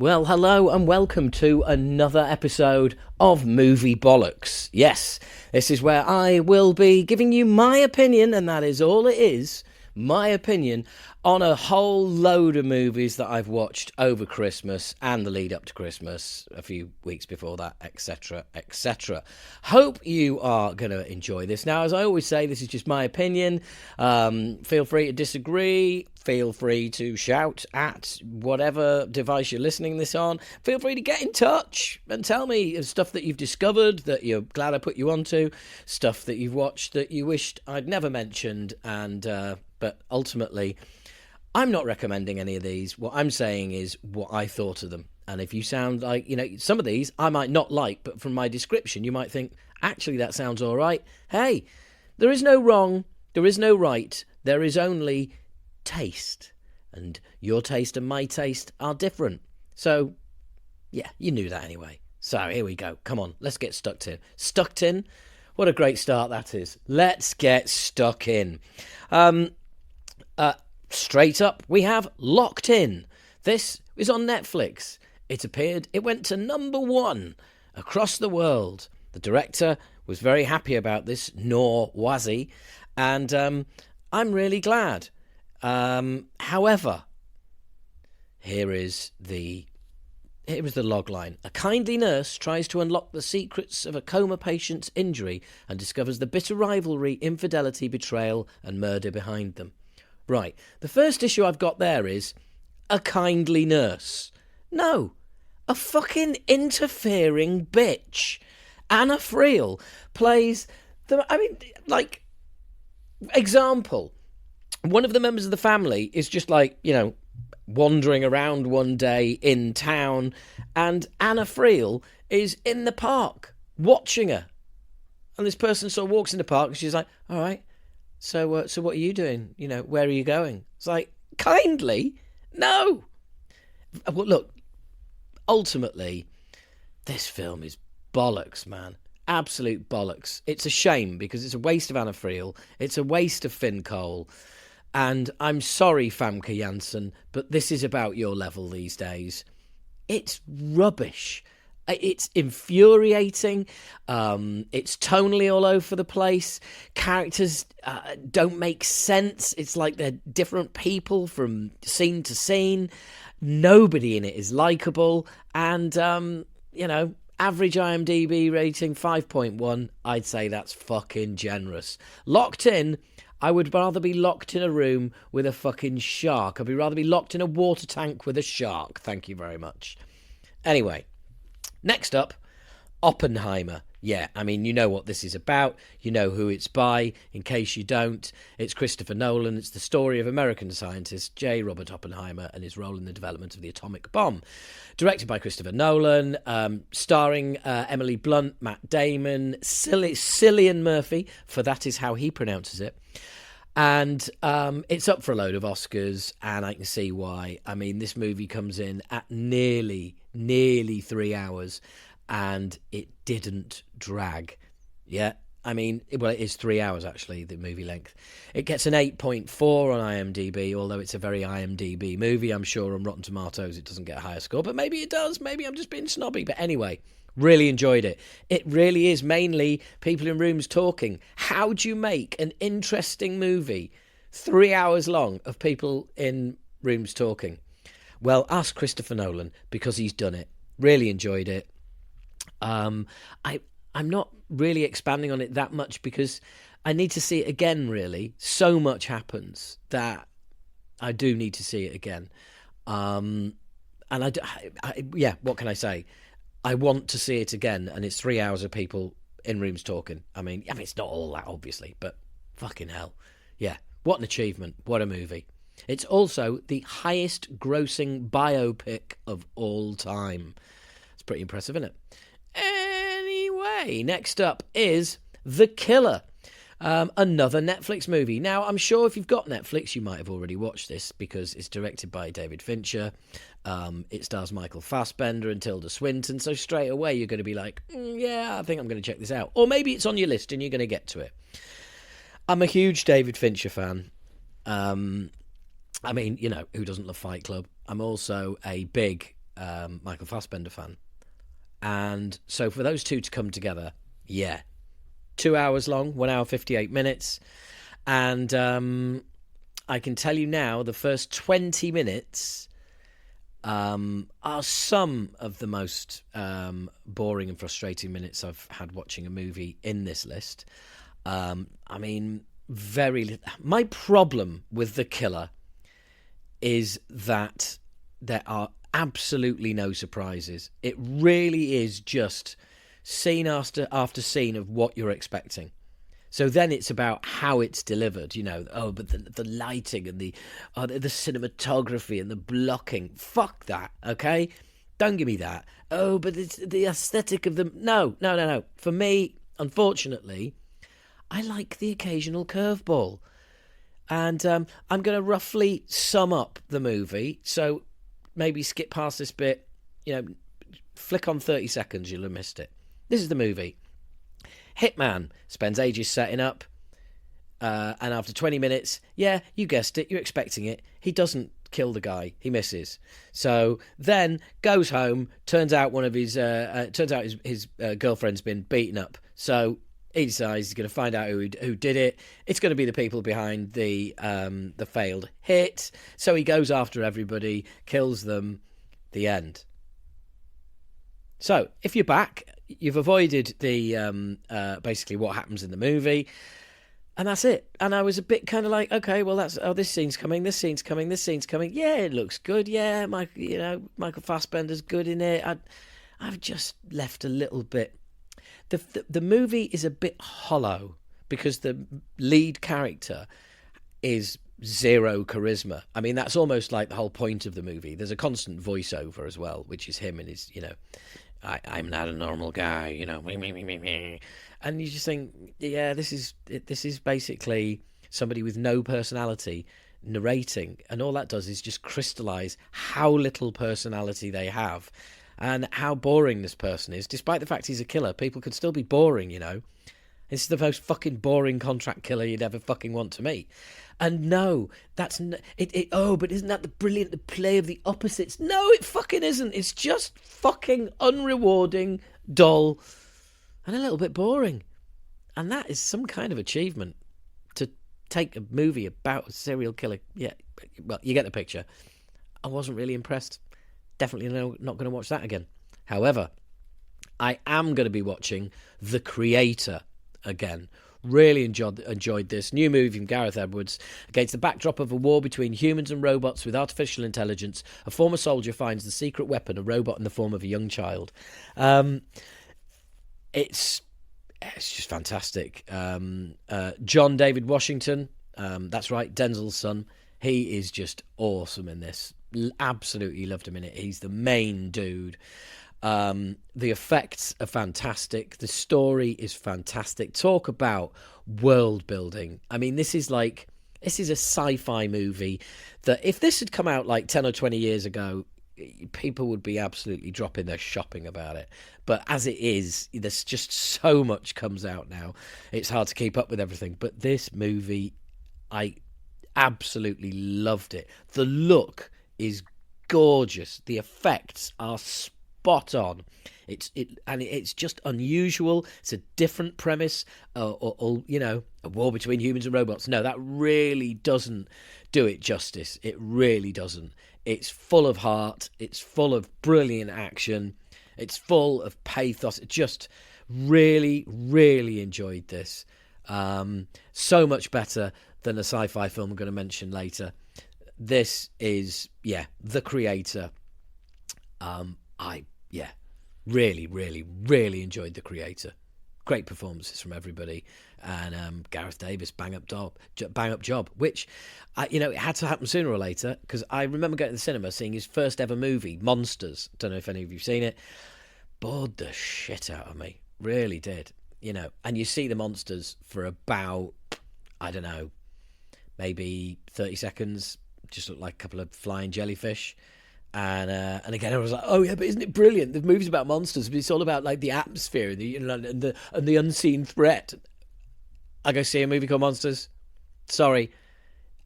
Well, hello and welcome to another episode of Movie Bollocks. Yes, this is where I will be giving you my opinion, and that is all it is, my opinion on a whole load of movies that I've watched over Christmas and the lead up to Christmas, a few weeks before that, etc., etc. Hope you are going to enjoy this. Now, as I always say, this is just my opinion. Feel free to disagree. Feel free to shout at whatever device you're listening this on. Feel free to get in touch and tell me stuff that you've discovered that you're glad I put you onto, stuff that you've watched that you wished I'd never mentioned, but ultimately, I'm not recommending any of these. What I'm saying is what I thought of them. And if you sound like, some of these I might not like, but from my description, you might think, actually, that sounds all right. Hey, there is no wrong, there is no right, there is only taste. And your taste and my taste are different. So, yeah, you knew that anyway. So here we go. Come on, let's get stuck in. Stuck in? What a great start that is. Let's get stuck in. Straight up, we have Locked In. This is on Netflix. It went to number 1 across the world. The director was very happy about this, nor was he, and I'm really glad. However, here is the logline. A kindly nurse tries to unlock the secrets of a coma patient's injury and discovers the bitter rivalry, infidelity, betrayal, and murder behind them. Right, the first issue I've got there is a kindly nurse. No, a fucking interfering bitch. Anna Friel plays example. One of the members of the family is just wandering around one day in town, and Anna Friel is in the park watching her. And this person sort of walks in the park and she's like, all right, so what are you doing? Where are you going? It's like, kindly? No. Well, look, ultimately, this film is bollocks, man. Absolute bollocks. It's a shame because it's a waste of Anna Friel. It's a waste of Finn Cole. And I'm sorry, Famke Janssen, but this is about your level these days. It's rubbish. It's infuriating. It's tonally all over the place. Characters don't make sense. It's like they're different people from scene to scene. Nobody in it is likable. And, average IMDb rating 5.1. I'd say that's fucking generous. Locked In. I would rather be locked in a room with a fucking shark. I'd rather be locked in a water tank with a shark. Thank you very much. Anyway, next up, Oppenheimer. Yeah, you know what this is about. You know who it's by. In case you don't, it's Christopher Nolan. It's the story of American scientist J. Robert Oppenheimer and his role in the development of the atomic bomb. Directed by Christopher Nolan, starring Emily Blunt, Matt Damon, Cillian Murphy, for that is how he pronounces it. And it's up for a load of Oscars, and I can see why. This movie comes in at nearly 3 hours, and it didn't drag. Yeah, it is 3 hours, actually, the movie length. It gets an 8.4 on IMDb, although it's a very IMDb movie. I'm sure on Rotten Tomatoes it doesn't get a higher score, but maybe it does. Maybe I'm just being snobby. But anyway, really enjoyed it. It really is mainly people in rooms talking. How do you make an interesting movie 3 hours long of people in rooms talking? Well, ask Christopher Nolan, because he's done it. Really enjoyed it. I'm not really expanding on it that much because I need to see it again, really. So much happens that I do need to see it again. And what can I say? I want to see it again, and it's 3 hours of people in rooms talking. It's not all that, obviously, but fucking hell. Yeah, what an achievement. What a movie. It's also the highest grossing biopic of all time. It's pretty impressive, isn't it? Anyway, next up is The Killer. Another Netflix movie. Now, I'm sure if you've got Netflix, you might have already watched this because it's directed by David Fincher. It stars Michael Fassbender and Tilda Swinton. So straight away, you're going to be like, yeah, I think I'm going to check this out. Or maybe it's on your list and you're going to get to it. I'm a huge David Fincher fan. Who doesn't love Fight Club? I'm also a big Michael Fassbender fan. And so for those two to come together, 2 hours long, 1 hour, 58 minutes. And I can tell you now, the first 20 minutes are some of the most boring and frustrating minutes I've had watching a movie in this list. I mean, my problem with The Killer is that there are absolutely no surprises. It really is just scene after scene of what you're expecting. So then it's about how it's delivered, but the lighting and the cinematography and the blocking. Fuck that, okay? Don't give me that. Oh, but it's the aesthetic of them. No. For me, unfortunately, I like the occasional curveball. And I'm going to roughly sum up the movie. So maybe skip past this bit, flick on 30 seconds, you'll have missed it. This is the movie. Hitman spends ages setting up, and after 20 minutes, you guessed it, you're expecting it, he doesn't kill the guy, he misses. So then goes home, turns out his girlfriend's been beaten up. So he decides he's going to find out who did it. It's going to be the people behind the failed hit. So he goes after everybody, kills them. The end. So if you're back, you've avoided the basically what happens in the movie, and that's it. And I was a bit kind of like, okay, well, this scene's coming. Yeah, it looks good. Yeah, Michael Fassbender's good in it. I've just left a little bit. The movie is a bit hollow because the lead character is zero charisma. I mean, that's almost like the whole point of the movie. There's a constant voiceover as well, which is him and his, I'm not a normal guy, and you just think, this is basically somebody with no personality narrating, and all that does is just crystallize how little personality they have and how boring this person is. Despite the fact he's a killer, people could still be boring, This is the most fucking boring contract killer you'd ever fucking want to meet. And no, that's but isn't that the play of the opposites? No, it fucking isn't. It's just fucking unrewarding, dull, and a little bit boring. And that is some kind of achievement, to take a movie about a serial killer. Yeah, well, you get the picture. I wasn't really impressed. Definitely not going to watch that again. However, I am going to be watching The Creator again. Really enjoyed this new movie from Gareth Edwards. Against the backdrop of a war between humans and robots with artificial intelligence, a former soldier finds the secret weapon, a robot in the form of a young child. It's just fantastic. John David Washington, that's right, Denzel's son. He is just awesome in this. Absolutely loved him in it. He's the main dude. The effects are fantastic. The story is fantastic. Talk about world building. I mean, this is a sci-fi movie that if this had come out like 10 or 20 years ago, people would be absolutely dropping their shopping about it. But as it is, there's just so much comes out now. It's hard to keep up with everything. But this movie, I absolutely loved it. The look is gorgeous. The effects are spot on. It's just unusual. It's a different premise, or a war between humans and robots. No, that really doesn't do it justice. It really doesn't. It's full of heart. It's full of brilliant action. It's full of pathos. Just really, really enjoyed this. So much better than a sci-fi film I'm going to mention later. This is, The Creator. Really, really, really enjoyed The Creator. Great performances from everybody, and Gareth Davis bang up job. Which, it had to happen sooner or later, because I remember going to the cinema seeing his first ever movie, Monsters. Don't know if any of you've seen it. Bored the shit out of me, really did. And you see the monsters for about, I don't know, maybe 30 seconds. Just look like a couple of flying jellyfish. And again, I was like, oh yeah, but isn't it brilliant? The movie's about monsters, but it's all about like the atmosphere and the unseen threat. I go see a movie called Monsters. Sorry,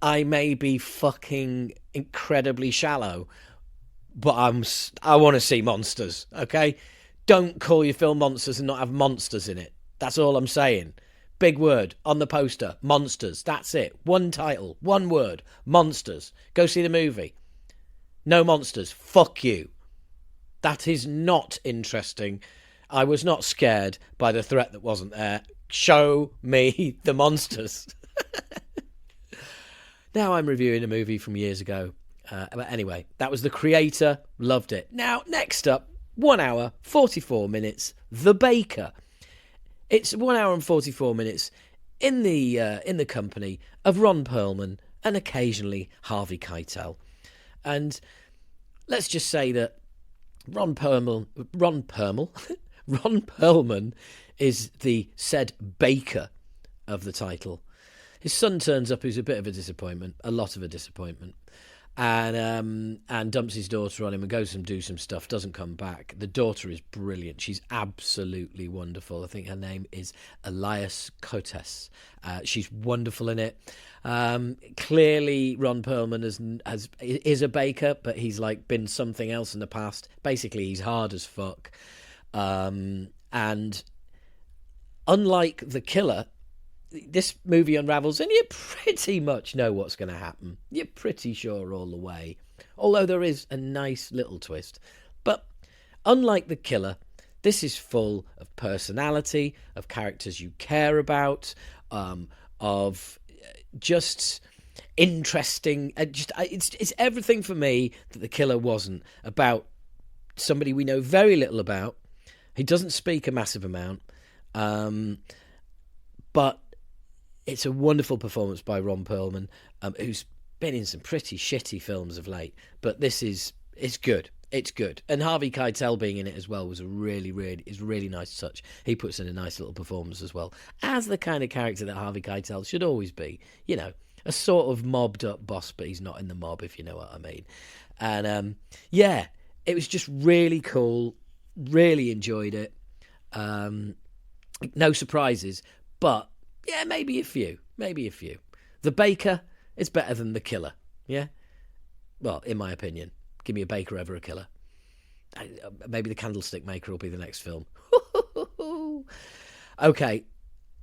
I may be fucking incredibly shallow, but I want to see monsters, okay? Don't call your film Monsters and not have monsters in it. That's all I'm saying. Big word on the poster, monsters. That's it. One title, one word, monsters. Go see the movie. No monsters. Fuck you. That is not interesting. I was not scared by the threat that wasn't there. Show me the monsters. Now I'm reviewing a movie from years ago. But anyway, that was The Creator. Loved it. Now, next up, 1 hour, 44 minutes, The Baker. It's 1 hour and 44 minutes in the company of Ron Perlman and occasionally Harvey Keitel. And let's just say that Ron Perlman is the said baker of the title. His son turns up, who's a bit of a disappointment, a lot of a disappointment, and dumps his daughter on him and goes and do some stuff, doesn't come back. The daughter is brilliant. She's absolutely wonderful. I think her name is Elias Cotes. She's wonderful in it. Clearly, Ron Perlman is a baker, but he's like been something else in the past. Basically, he's hard as fuck. And unlike The Killer, this movie unravels and you pretty much know what's going to happen. You're pretty sure all the way. Although there is a nice little twist. But unlike The Killer, this is full of personality, of characters you care about, of just interesting. It's everything for me that The Killer wasn't. About somebody we know very little about. He doesn't speak a massive amount. But it's a wonderful performance by Ron Perlman, who's been in some pretty shitty films of late. But it's good. It's good. And Harvey Keitel being in it as well was a really nice touch. He puts in a nice little performance as well, as the kind of character that Harvey Keitel should always be. You know, a sort of mobbed up boss, but he's not in the mob, if you know what I mean. And yeah, it was just really cool. Really enjoyed it. No surprises, but yeah, maybe a few. The Baker is better than The Killer. Yeah? Well, in my opinion. Give me a baker over a killer. Maybe The Candlestick Maker will be the next film. Okay,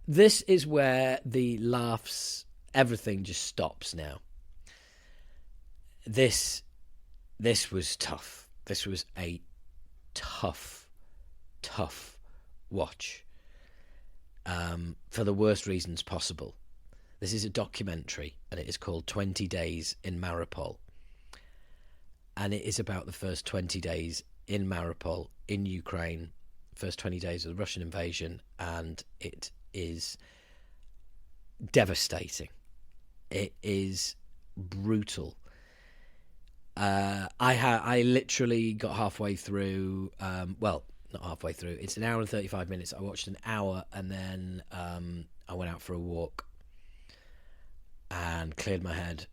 this is where the laughs, everything just stops now. This was tough. This was a tough watch. For the worst reasons possible. This is a documentary, and it is called 20 Days in Mariupol. And it is about the first 20 days in Mariupol, in Ukraine, first 20 days of the Russian invasion, and it is devastating. It is brutal. I literally got halfway through, well, not halfway through, it's an hour and 35 minutes. I watched an hour, and then I went out for a walk and cleared my head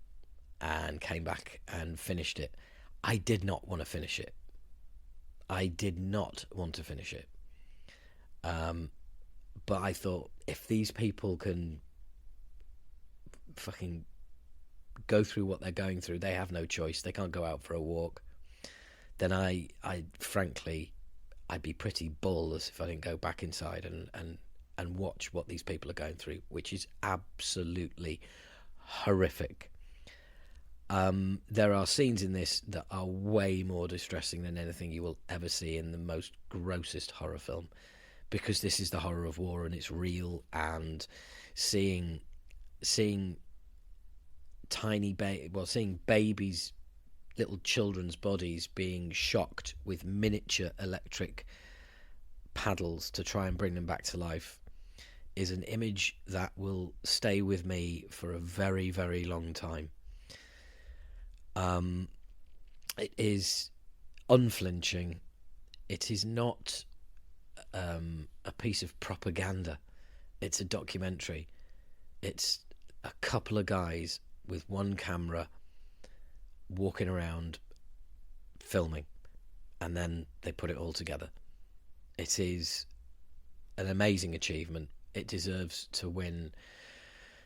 and came back and finished it. I did not want to finish it. But I thought, if these people can fucking go through what they're going through, they have no choice. They can't go out for a walk. Then I frankly, I'd be pretty ballless if I didn't go back inside and watch what these people are going through, which is absolutely horrific. There are scenes in this that are way more distressing than anything you will ever see in the most grossest horror film, because this is the horror of war and it's real, and seeing seeing babies, little children's bodies being shocked with miniature electric paddles to try and bring them back to life is an image that will stay with me for a very, very long time. It is unflinching. It is not a piece of propaganda. It's a documentary. It's a couple of guys with one camera walking around filming, and then they put it all together. It is an amazing achievement. It deserves to win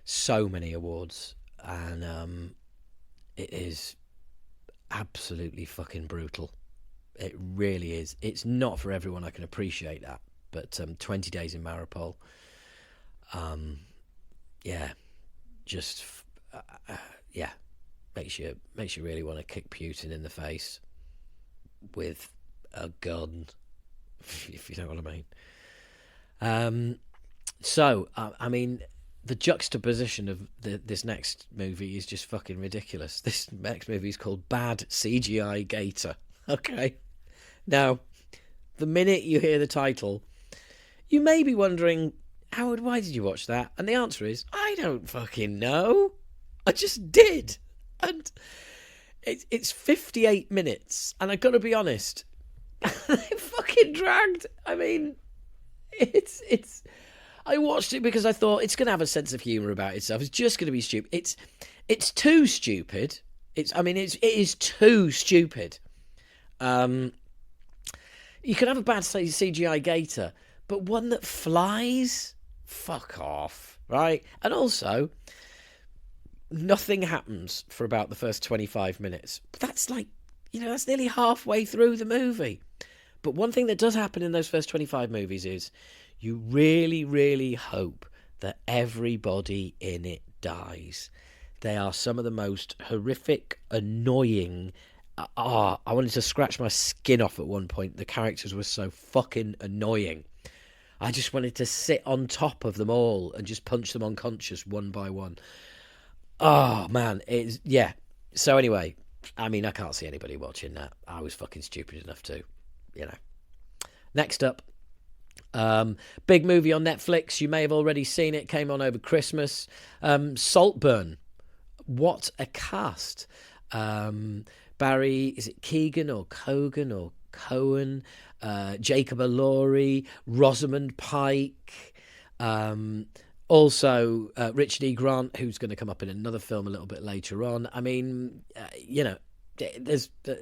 so many awards, and it is absolutely fucking brutal. It really is. It's not for everyone. I can appreciate that. But 20 Days in Mariupol, yeah, just yeah, makes you really want to kick Putin in the face with a gun, if you know what I mean. So I mean, the juxtaposition of this next movie is just fucking ridiculous. This next movie is called Bad CGI Gator. Okay, now the minute you hear the title, you may be wondering, Howard, why did you watch that? And the answer is, I don't fucking know. I just did. And it's 58 minutes. And I've got to be honest, they fucking dragged. I mean, it's. I watched it because I thought it's going to have a sense of humour about itself. It's just going to be stupid. It's too stupid. It is too stupid. You can have a bad CGI gator, but one that flies? Fuck off, right? And also, nothing happens for about the first 25 minutes. But that's like, that's nearly halfway through the movie. But one thing that does happen in those first 25 movies is you really, really hope that everybody in it dies. They are some of the most horrific, annoying. I wanted to scratch my skin off at one point. The characters were so fucking annoying. I just wanted to sit on top of them all and just punch them unconscious one by one. Oh, man. Yeah. So anyway, I mean, I can't see anybody watching that. I was fucking stupid enough to, Next up, big movie on Netflix. You may have already seen it. Came on over Christmas. Saltburn. What a cast. Barry, is it Keegan or Cogan or Cohen? Jacob Elordi, Rosamund Pike. Also, Richard E. Grant, who's going to come up in another film a little bit later on. I mean, there's a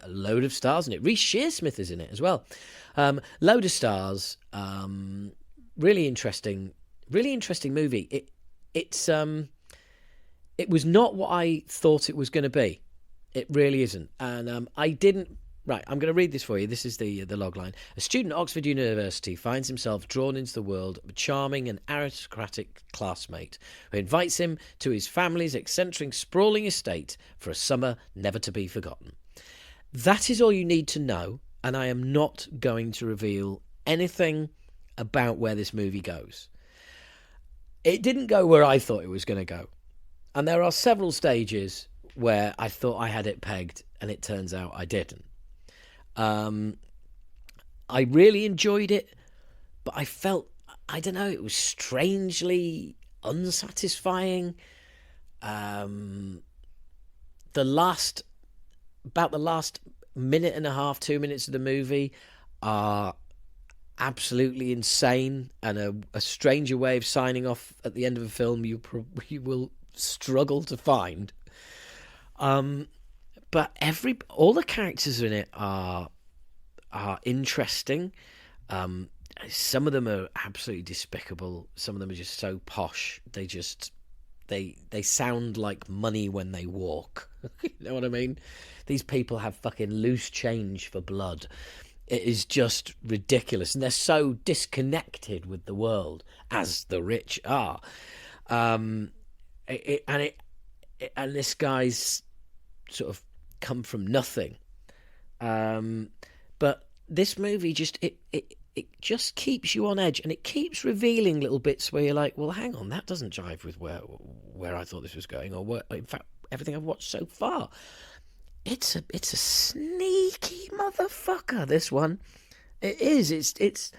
load of stars in it. Reece Shearsmith is in it as well. Load of stars. Really interesting movie. It was not what I thought it was going to be. It really isn't. And I didn't. Right, I'm going to read this for you. This is the log line. A student at Oxford University finds himself drawn into the world of a charming and aristocratic classmate who invites him to his family's eccentric, sprawling estate for a summer never to be forgotten. That is all you need to know, and I am not going to reveal anything about where this movie goes. It didn't go where I thought it was going to go. And there are several stages where I thought I had it pegged, and it turns out I didn't. I really enjoyed it, but I felt, I don't know, it was strangely unsatisfying. The last minute and a half, 2 minutes of the movie are absolutely insane, and a stranger way of signing off at the end of a film you will struggle to find. But all the characters in it are interesting. Some of them are absolutely despicable. Some of them are just so posh. They sound like money when they walk. You know what I mean? These people have fucking loose change for blood. It is just ridiculous, and they're so disconnected with the world, as the rich are. And this guy's sort of come from nothing, but this movie just it just keeps you on edge, and it keeps revealing little bits where you're like, well, hang on, that doesn't jive with where I thought this was going, or where, in fact, everything I've watched so far. It's a sneaky motherfucker, this one. It is. It's.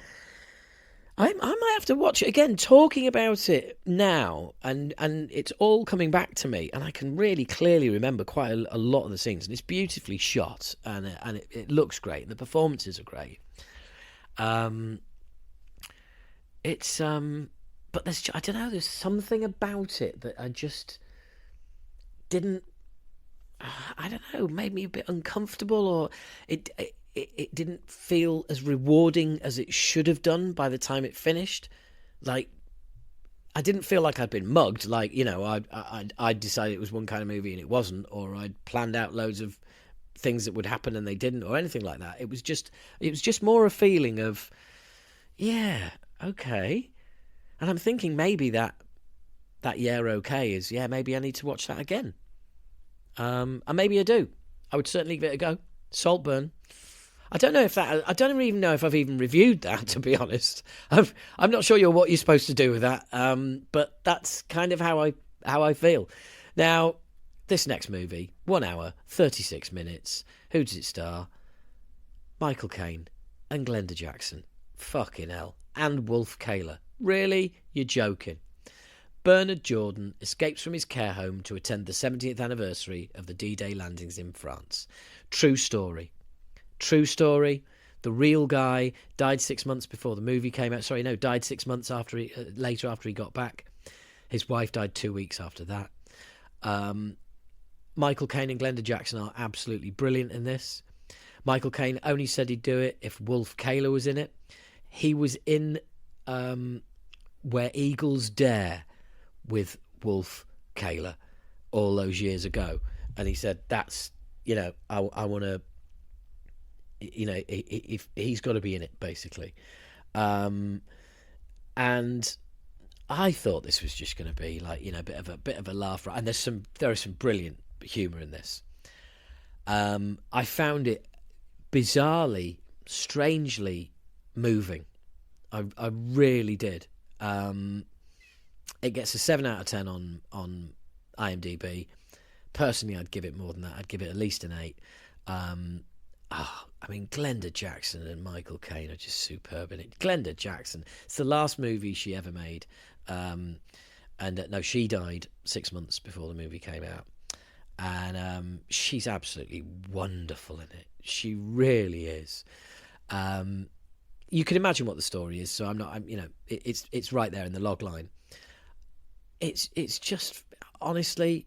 I might have to watch it again, talking about it now, and it's all coming back to me, and I can really clearly remember quite a lot of the scenes, and it's beautifully shot, and it looks great, and the performances are great. But I don't know, there's something about it that I just didn't, I don't know, made me a bit uncomfortable, or it didn't feel as rewarding as it should have done by the time it finished. Like, I didn't feel like I'd been mugged. Like, I decided it was one kind of movie and it wasn't, or I'd planned out loads of things that would happen and they didn't, or anything like that. It was just more a feeling of, yeah, okay. And I'm thinking maybe that yeah, okay is, yeah, maybe I need to watch that again. And maybe I do. I would certainly give it a go. Saltburn. I don't even know if I've even reviewed that, to be honest. I'm not sure what you're supposed to do with that. But that's kind of how I feel. Now, this next movie, 1 hour, 36 minutes. Who does it star? Michael Caine and Glenda Jackson. Fucking hell. And Wolf Kayler. Really? You're joking. Bernard Jordan escapes from his care home to attend the 70th anniversary of the D-Day landings in France. True story. True story. The real guy died 6 months before the movie came out. Sorry, no, died 6 months later after he got back. His wife died 2 weeks after that. Michael Caine and Glenda Jackson are absolutely brilliant in this. Michael Caine only said he'd do it if Wolf Kayler was in it. He was in Where Eagles Dare with Wolf Kayler all those years ago, and he said that's, I want to, if he's got to be in it, basically. And I thought this was just going to be like, a bit of a laugh, right? And there is some brilliant humour in this. I found it bizarrely, strangely moving. I really did. It gets a 7 out of 10 on IMDb. Personally, I'd give it more than that. I'd give it at least an 8. Glenda Jackson and Michael Caine are just superb in it. Glenda Jackson, it's the last movie she ever made. No, she died 6 months before the movie came out. And she's absolutely wonderful in it. She really is. You can imagine what the story is, so it's right there in the log line. It's just, honestly,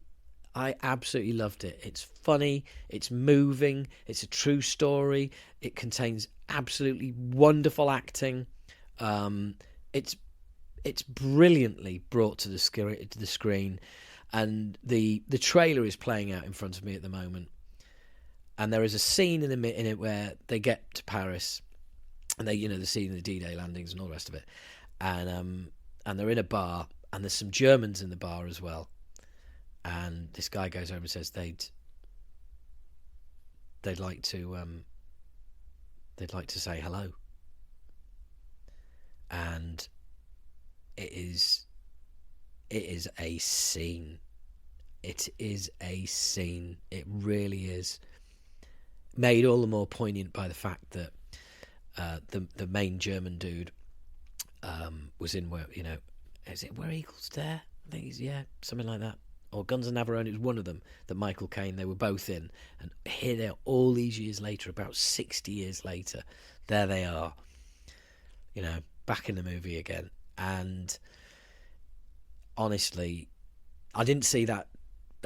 I absolutely loved it. It's funny, it's moving, it's a true story. It contains absolutely wonderful acting. It's brilliantly brought to the screen, and the trailer is playing out in front of me at the moment. And there is a scene in it where they get to Paris, and they, the scene of the D-Day landings and all the rest of it, and they're in a bar, and there's some Germans in the bar as well. And this guy goes over and says they'd like to say hello. And it is a scene. It is a scene. It really is. Made all the more poignant by the fact that the main German dude was in where, is it Where Eagles Dare? I think something like that. Or Guns of Navarone, it was one of them that Michael Caine, they were both in. And here they are all these years later, about 60 years later. There they are, back in the movie again. And honestly, I didn't see that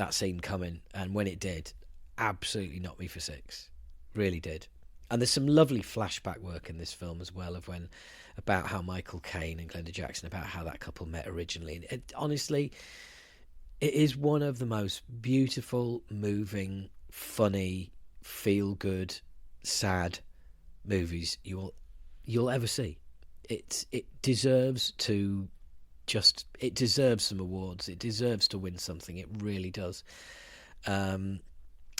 scene coming. And when it did, absolutely knocked me for six. Really did. And there's some lovely flashback work in this film as well about how Michael Caine and Glenda Jackson, about how that couple met originally. Honestly, it is one of the most beautiful, moving, funny, feel-good, sad movies you'll ever see. It deserves to it deserves some awards. It deserves to win something. It really does.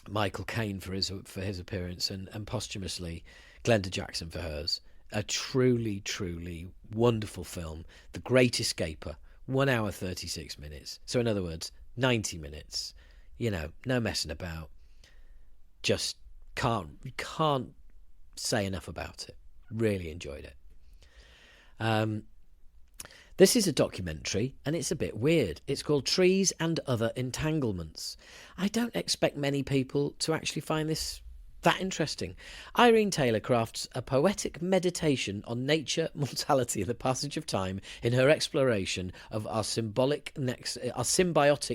Michael Caine for his appearance, and posthumously Glenda Jackson for hers. A truly, truly wonderful film. The Great Escaper. 1 hour 36 minutes. So in other words, 90 minutes. No messing about. Just can't say enough about it. Really enjoyed it. This is a documentary, and it's a bit weird. It's called Trees and Other Entanglements. I don't expect many people to actually find this that interesting. Irene Taylor crafts a poetic meditation on nature, mortality, and the passage of time in her exploration of our symbiotic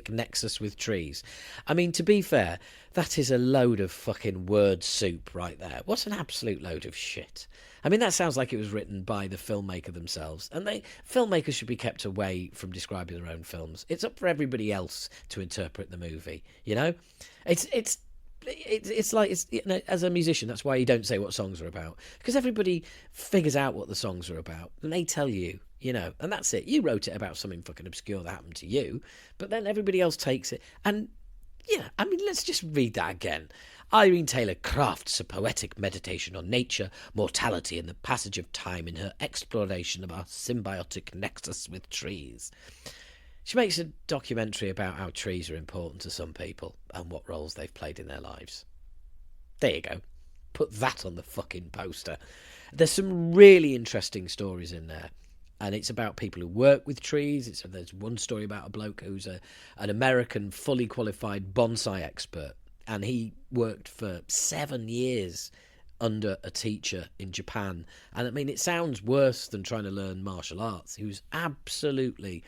nexus with trees. I mean, to be fair, that is a load of fucking word soup right there. What an absolute load of shit. I mean, that sounds like it was written by the filmmaker themselves, and filmmakers should be kept away from describing their own films. It's up for everybody else to interpret the movie, It's it's like, as a musician, that's why you don't say what songs are about, because everybody figures out what the songs are about and they tell you, and that's it. You wrote it about something fucking obscure that happened to you, but then everybody else takes it. And let's just read that again. Irene Taylor crafts a poetic meditation on nature, mortality, and the passage of time in her exploration of our symbiotic nexus with trees. She makes a documentary about how trees are important to some people and what roles they've played in their lives. There you go. Put that on the fucking poster. There's some really interesting stories in there. And it's about people who work with trees. There's one story about a bloke who's an American fully qualified bonsai expert. And he worked for 7 years under a teacher in Japan. And I mean, it sounds worse than trying to learn martial arts. He was absolutely...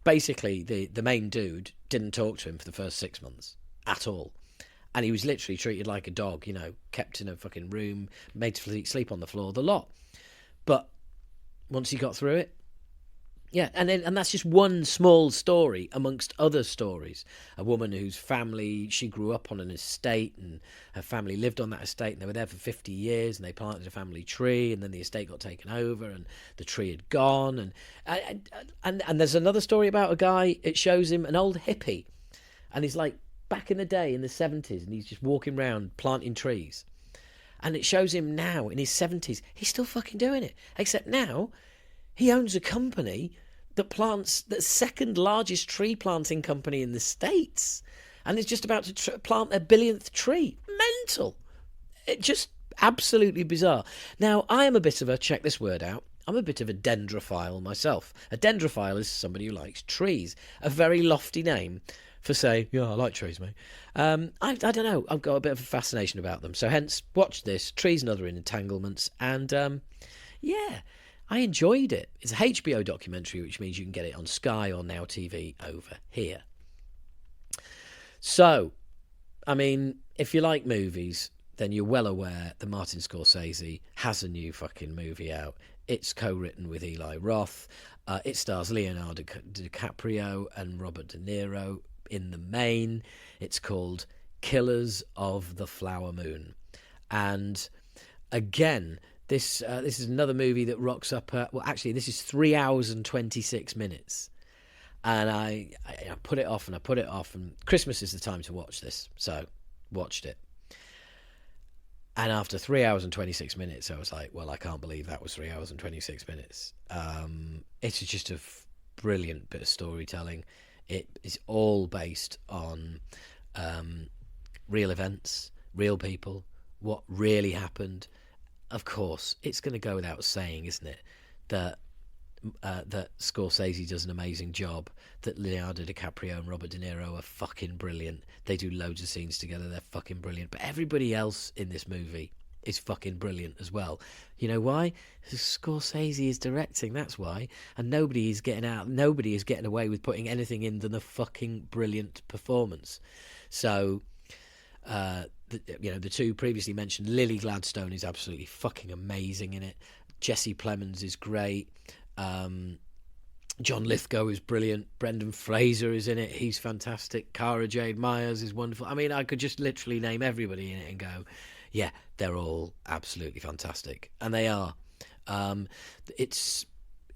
Basically, the main dude didn't talk to him for the first 6 months at all. And he was literally treated like a dog, kept in a fucking room, made to sleep on the floor, the lot. But once he got through it, yeah, and that's just one small story amongst other stories. A woman whose family, she grew up on an estate, and her family lived on that estate, and they were there for 50 years, and they planted a family tree, and then the estate got taken over, and the tree had gone. And there's another story about a guy. It shows him an old hippie, and he's like back in the day in the 70s, and he's just walking around planting trees. And it shows him now in his 70s. He's still fucking doing it, except now he owns a company that plants the second largest tree planting company in the States, and is just about to plant their 1,000,000th tree. Mental. It just absolutely bizarre. Now, I am a bit of a, check this word out, I'm a bit of a dendrophile myself. A dendrophile is somebody who likes trees. A very lofty name for saying, yeah, I like trees, mate. I don't know. I've got a bit of a fascination about them. So hence, watch this, Trees and Other Entanglements, and yeah, I enjoyed it. It's a HBO documentary, which means you can get it on Sky or Now TV over here. So, I mean, if you like movies, then you're well aware that Martin Scorsese has a new fucking movie out. It's co-written with Eli Roth. It stars Leonardo DiCaprio and Robert De Niro in the main. It's called Killers of the Flower Moon. And again, this is another movie that rocks up at, well, actually, this is 3 hours and 26 minutes. And I put it off and I put it off, and Christmas is the time to watch this. So, watched it. And after 3 hours and 26 minutes, I was like, well, I can't believe that was 3 hours and 26 minutes. It's just a brilliant bit of storytelling. It is all based on real events, real people, what really happened. Of course, it's going to go without saying, isn't it, that Scorsese does an amazing job, that Leonardo DiCaprio and Robert De Niro are fucking brilliant. They do loads of scenes together, they're fucking brilliant. But everybody else in this movie is fucking brilliant as well. You know why? Because Scorsese is directing, that's why. And nobody is getting away with putting anything in than a fucking brilliant performance. So, the two previously mentioned, Lily Gladstone is absolutely fucking amazing in it. Jesse Plemons is great. John Lithgow is brilliant. Brendan Fraser is in it. He's fantastic. Cara Jade Myers is wonderful. I mean, I could just literally name everybody in it and go, yeah, they're all absolutely fantastic. And they are. It's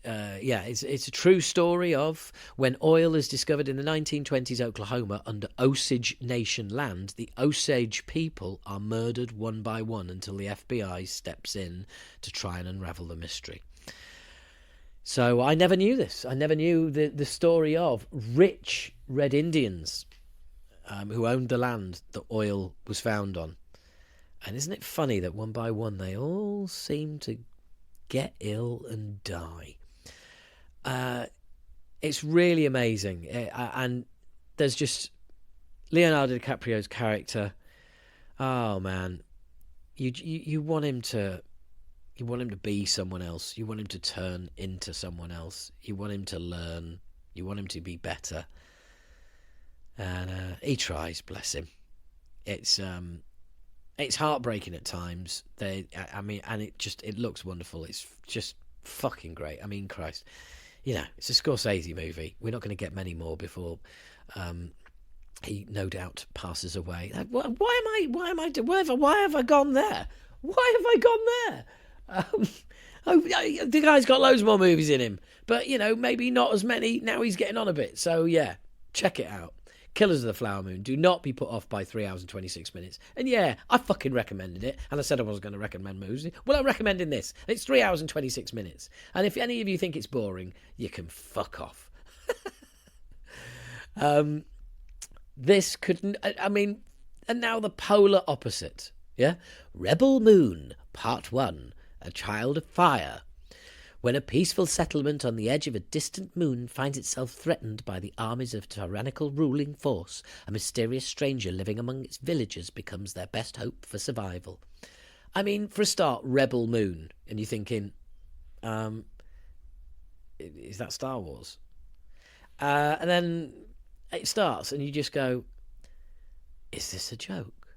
a true story of when oil is discovered in the 1920s Oklahoma under Osage Nation land. The Osage people are murdered one by one until the FBI steps in to try and unravel the mystery. So I never knew this. I never knew the story of rich Red Indians who owned the land that oil was found on. And isn't it funny that one by one they all seem to get ill and die? It's really amazing. And there's just Leonardo DiCaprio's character. Oh, man. You want him to... You want him to be someone else. You want him to turn into someone else. You want him to learn. You want him to be better. And he tries, bless him. It's heartbreaking at times. And it looks wonderful. It's just fucking great. I mean, Christ. It's a Scorsese movie. We're not going to get many more before He no doubt passes away. Why have I gone there? Why have I gone there? The guy's got loads more movies in him, but maybe not as many. Now he's getting on a bit. So yeah, check it out. Killers of the Flower Moon. Do not be put off by 3 hours and 26 minutes. And yeah, I fucking recommended it. And I said I wasn't going to recommend movies. Well, I'm recommending this. It's 3 hours and 26 minutes. And if any of you think it's boring, you can fuck off. This couldn't... and now the polar opposite. Yeah? Rebel Moon, Part 1. A Child of Fire. When a peaceful settlement on the edge of a distant moon finds itself threatened by the armies of a tyrannical ruling force, a mysterious stranger living among its villagers becomes their best hope for survival. For a start, Rebel Moon, and you're thinking, is that Star Wars? And then it starts, and you just go, is this a joke?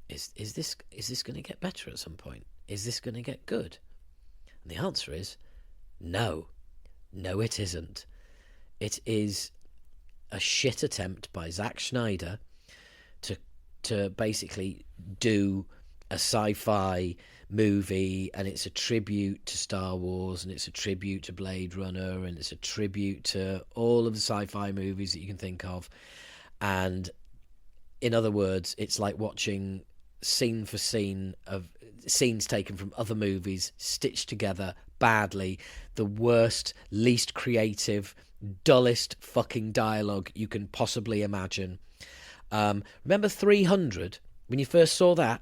Is this going to get better at some point? Is this going to get good? And the answer is no. No, it isn't. It is a shit attempt by Zack Snyder to basically do a sci-fi movie, and it's a tribute to Star Wars, and it's a tribute to Blade Runner, and it's a tribute to all of the sci-fi movies that you can think of. And in other words, it's like watching scene for scene of scenes taken from other movies stitched together badly, the worst, least creative, dullest fucking dialogue you can possibly imagine. Remember 300 when you first saw that?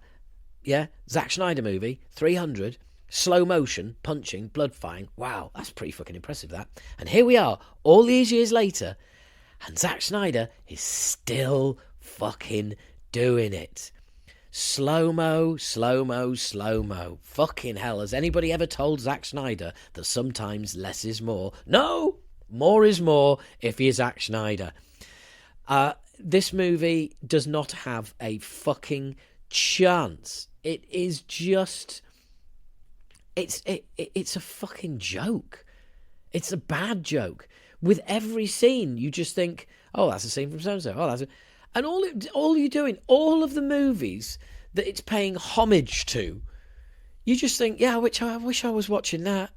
Yeah, Zack Snyder movie 300, slow motion punching, blood flying. Wow, that's pretty fucking impressive, that. And here we are all these years later, and Zack Snyder is still fucking doing it. Slow-mo, slow-mo, slow-mo. Fucking hell, has anybody ever told Zack Snyder that sometimes less is more? No! More is more if you're Zack Snyder. This movie does not have a fucking chance. It is just... It's a fucking joke. It's a bad joke. With every scene, you just think, oh, that's a scene from so-and-so. Oh, that's a... And all you're doing, all of the movies that it's paying homage to, you just think, yeah, I wish I was watching that.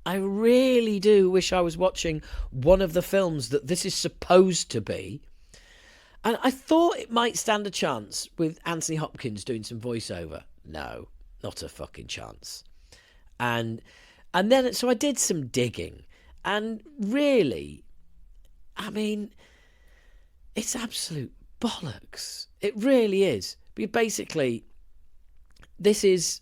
I really do wish I was watching one of the films that this is supposed to be. And I thought it might stand a chance with Anthony Hopkins doing some voiceover. No, not a fucking chance. And then, so I did some digging. And really, it's absolute bollocks. It really is. But basically, this is...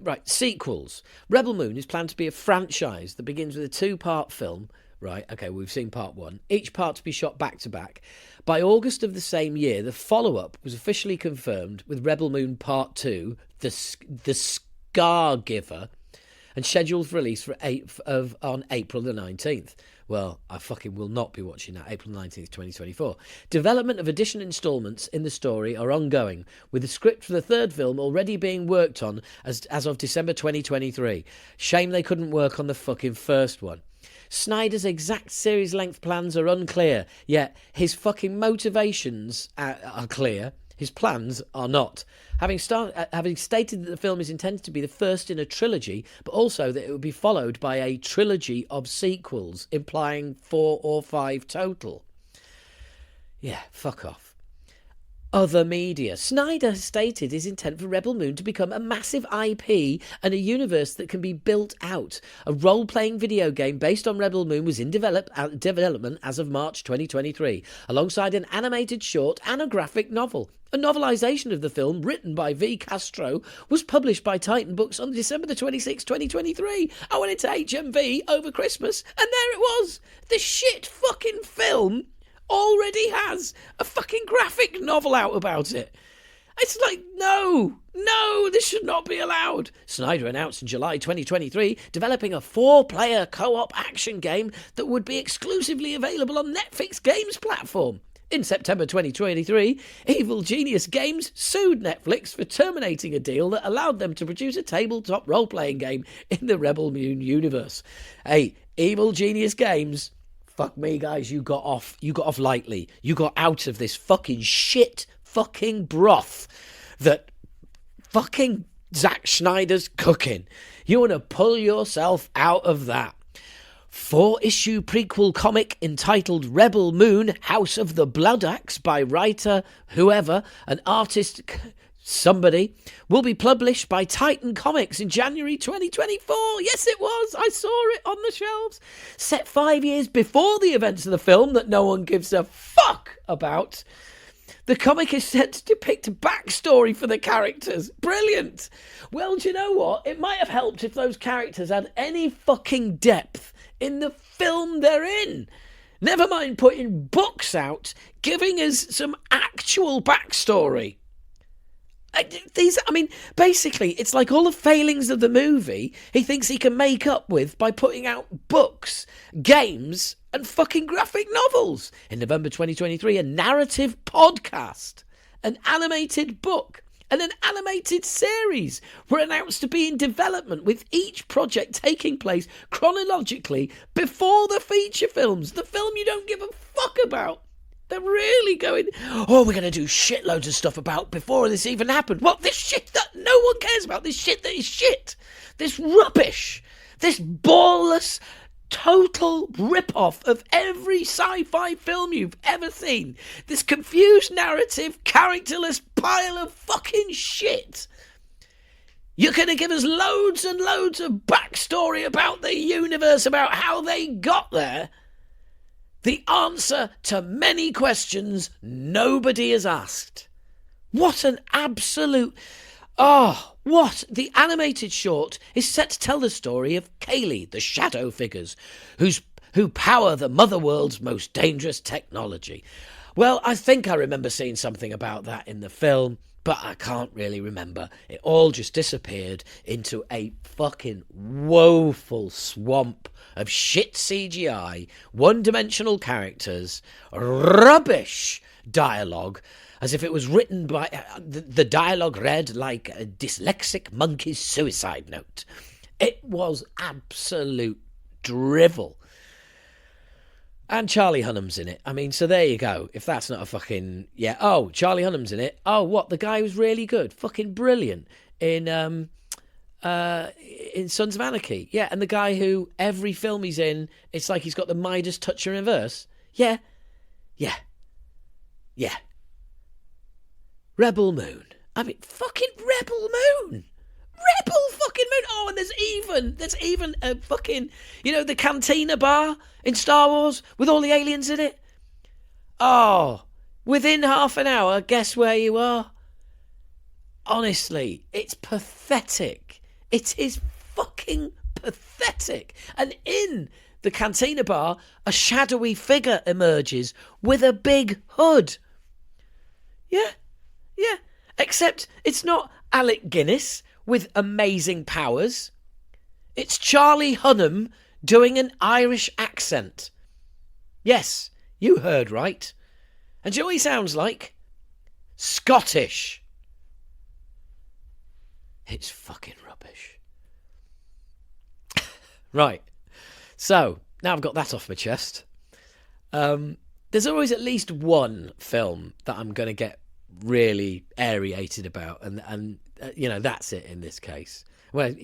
Right, sequels. Rebel Moon is planned to be a franchise that begins with a 2-part film. Right, okay, we've seen part 1. Each part to be shot back-to-back. By August of the same year, the follow-up was officially confirmed with Rebel Moon Part 2, The Scar Giver, and scheduled for release on April the 19th. Well, I fucking will not be watching that. April 19th, 2024. Development of additional installments in the story are ongoing, with the script for the 3rd film already being worked on as of December 2023. Shame they couldn't work on the fucking first one. Snyder's exact series length plans are unclear, yet his fucking motivations are clear. His plans are not. Having stated that the film is intended to be the first in a trilogy, but also that it will be followed by a trilogy of sequels, implying 4 or 5 total. Yeah, fuck off. Other media. Snyder has stated his intent for Rebel Moon to become a massive IP and a universe that can be built out. A role-playing video game based on Rebel Moon was in development as of March 2023, alongside an animated short and a graphic novel. A novelisation of the film, written by V. Castro, was published by Titan Books on December the 26th, 2023. I went into HMV over Christmas, and there it was. The shit fucking film already has a fucking graphic novel out about it. It's like, no, this should not be allowed. Snyder announced in July 2023 developing a 4-player co-op action game that would be exclusively available on Netflix Games platform. In September 2023, Evil Genius Games sued Netflix for terminating a deal that allowed them to produce a tabletop role-playing game in the Rebel Moon universe. Hey, Evil Genius Games, fuck me, guys, you got off lightly. You got out of this fucking shit fucking broth that fucking Zack Snyder's cooking. You want to pull yourself out of that. 4-issue prequel comic entitled Rebel Moon, House of the Blood Axe by writer whoever, an artist somebody, will be published by Titan Comics in January 2024. Yes, it was. I saw it on the shelves. Set 5 years before the events of the film that no one gives a fuck about. The comic is set to depict a backstory for the characters. Brilliant. Well, do you know what? It might have helped if those characters had any fucking depth in the film they're in. Never mind putting books out, giving us some actual backstory. Basically, it's like all the failings of the movie he thinks he can make up with by putting out books, games, and fucking graphic novels. In November 2023, a narrative podcast, an animated book, and an animated series were announced to be in development, with each project taking place chronologically before the feature films, the film you don't give a fuck about. They're really going, we're going to do shitloads of stuff about before this even happened. Well, this shit that no one cares about, this shit that is shit, this rubbish, this ballless, total rip-off of every sci-fi film you've ever seen. This confused narrative, characterless pile of fucking shit. You're going to give us loads and loads of backstory about the universe, about how they got there. The answer to many questions nobody has asked. What an absolute... what? The animated short is set to tell the story of Kaylee, the shadow figures, who power the mother world's most dangerous technology. Well, I think I remember seeing something about that in the film, but I can't really remember. It all just disappeared into a fucking woeful swamp of shit CGI, one-dimensional characters, rubbish dialogue, as if it was written by... the dialogue read like a dyslexic monkey's suicide note. It was absolute drivel. And Charlie Hunnam's in it. I mean, so there you go. If that's not a fucking... Yeah. Oh, Charlie Hunnam's in it. Oh, what? The guy who's really good. Fucking brilliant. In Sons of Anarchy. Yeah, and the guy who every film he's in, it's like he's got the Midas touch in reverse. Yeah. Rebel Moon. I mean, fucking Rebel Moon. Rebel fucking Moon. Oh, and there's even a fucking, the Cantina bar in Star Wars with all the aliens in it. Oh, within half an hour, guess where you are? Honestly, it's pathetic. It is fucking pathetic. And in the Cantina bar, a shadowy figure emerges with a big hood. Yeah. Except it's not Alec Guinness with amazing powers. It's Charlie Hunnam doing an Irish accent. Yes, you heard right. And do you know what he sounds like? Scottish. It's fucking rubbish. Right. So, now I've got that off my chest. There's always at least one film that I'm going to get really aerated about. And that's it in this case. Well,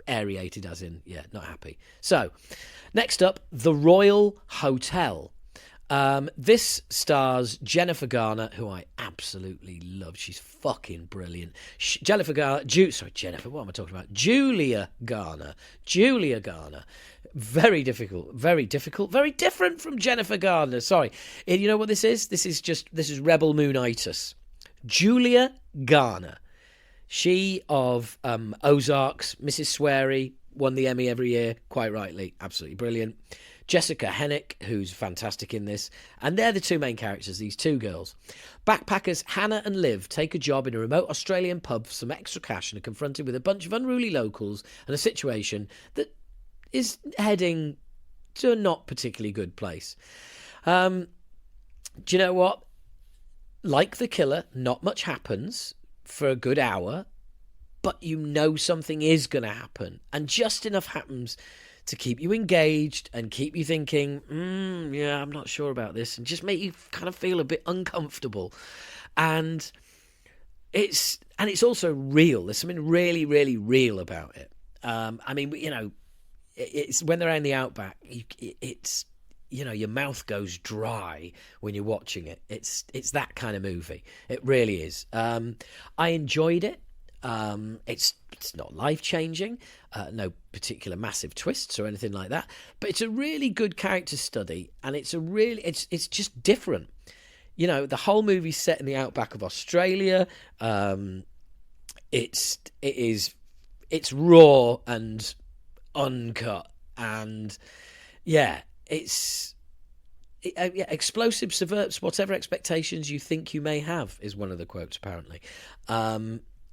aerated as in, not happy. So, next up, The Royal Hotel. This stars Jennifer Garner, who I absolutely love. She's fucking brilliant. Julia Garner. Very difficult. Very different from Jennifer Garner. Sorry. You know what this is? This is Rebel Moonitis. Julia Garner. She of Ozarks, Mrs. Sweary, won the Emmy every year, quite rightly. Absolutely brilliant. Jessica Hennick, who's fantastic in this. And they're the two main characters, these two girls. Backpackers Hannah and Liv take a job in a remote Australian pub for some extra cash and are confronted with a bunch of unruly locals and a situation that is heading to a not particularly good place. Do you know what? Like The Killer, not much happens for a good hour, but something is going to happen. And just enough happens to keep you engaged and keep you thinking, yeah, I'm not sure about this, and just make you kind of feel a bit uncomfortable. And it's also real. There's something really, really real about it. I mean, you know, it's when they're out in the outback, it's, you know, your mouth goes dry when you're watching it. It's that kind of movie. It really is. I enjoyed it. It's not life-changing, no particular massive twists or anything like that, but it's a really good character study, and it's just different. You know, the whole movie's set in the outback of Australia. It's raw and uncut, and yeah, explosive subverts whatever expectations you think you may have, is one of the quotes apparently.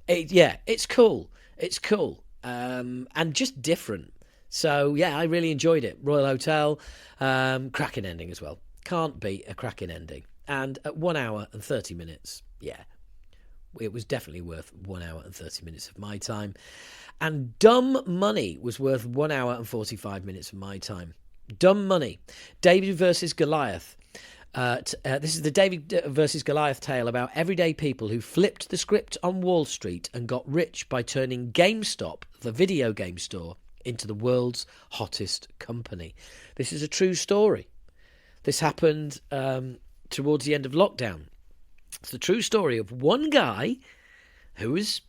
It's cool. It's cool. And just different. So yeah, I really enjoyed it. Royal Hotel, cracking ending as well. Can't beat a cracking ending. And at 1 hour and 30 minutes, yeah, it was definitely worth 1 hour and 30 minutes of my time. And Dumb Money was worth 1 hour and 45 minutes of my time. Dumb Money. David versus Goliath. This is the David versus Goliath tale about everyday people who flipped the script on Wall Street and got rich by turning GameStop, the video game store, into the world's hottest company. This is a true story. This happened towards the end of lockdown. It's the true story of one guy who was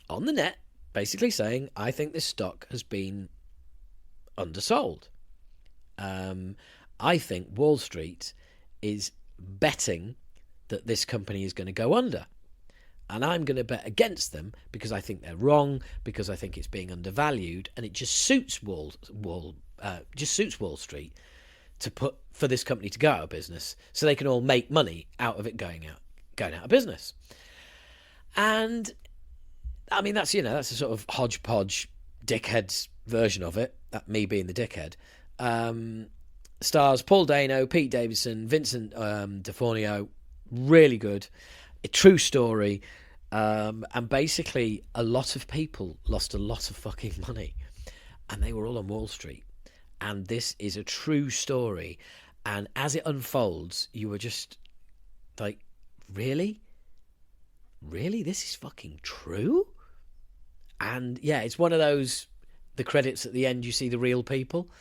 on the net basically saying, I think this stock has been undersold. I think Wall Street is betting that this company is going to go under. And I'm going to bet against them because I think they're wrong, because I think it's being undervalued, and it just suits Wall Street for this company to go out of business, so they can all make money out of it going out of business. And I mean, that's a sort of hodgepodge dickhead's version of it. That me being the dickhead. Stars Paul Dano, Pete Davidson, Vincent D'Onofrio. Really good. A true story. And basically, a lot of people lost a lot of fucking money, and they were all on Wall Street. And this is a true story. And as it unfolds, you were just like, really? Really? This is fucking true? And yeah, it's one of those, the credits at the end, you see the real people.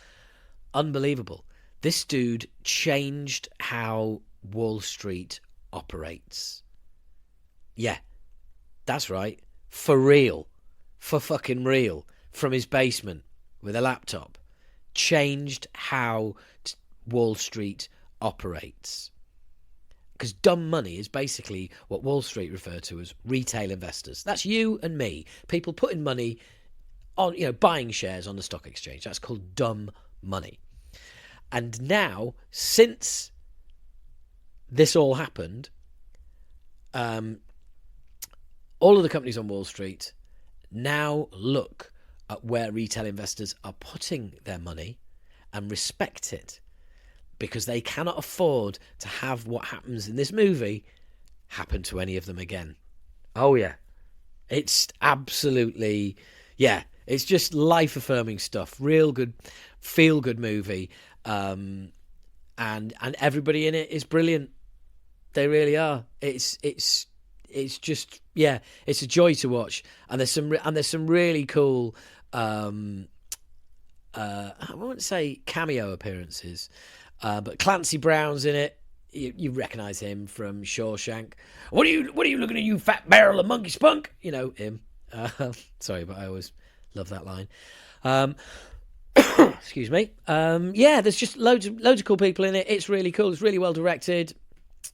Unbelievable. This dude changed how Wall Street operates. Yeah, that's right. For real. For fucking real. From his basement with a laptop. Changed how Wall Street operates. Because dumb money is basically what Wall Street refer to as retail investors. That's you and me. People putting money on, buying shares on the stock exchange. That's called dumb money. And now, since this all happened, all of the companies on Wall Street now look at where retail investors are putting their money and respect it, because they cannot afford to have what happens in this movie happen to any of them again. Oh, yeah. It's absolutely, yeah, it's just life-affirming stuff. Real good, feel-good movie. And everybody in it is brilliant. They really are. It's just, yeah, it's a joy to watch. And there's some really cool, I won't say cameo appearances, but Clancy Brown's in it. You recognise him from Shawshank. What are you looking at, you fat barrel of monkey spunk? You know him. Sorry, but I always love that line. Excuse me. Yeah, there's just loads of cool people in it. It's really cool. It's really well directed,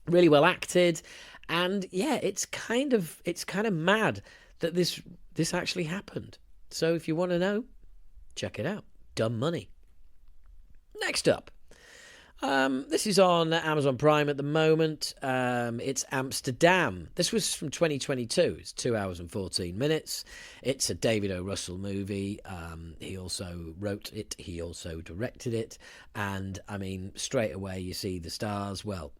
really well acted, and yeah, it's kind of mad that this actually happened. So if you want to know, check it out. Dumb Money. Next up. This is on Amazon Prime at the moment. It's Amsterdam. This was from 2022. It's 2 hours and 14 minutes. It's a David O. Russell movie. He also wrote it. He also directed it. And, I mean, straight away you see the stars. Well,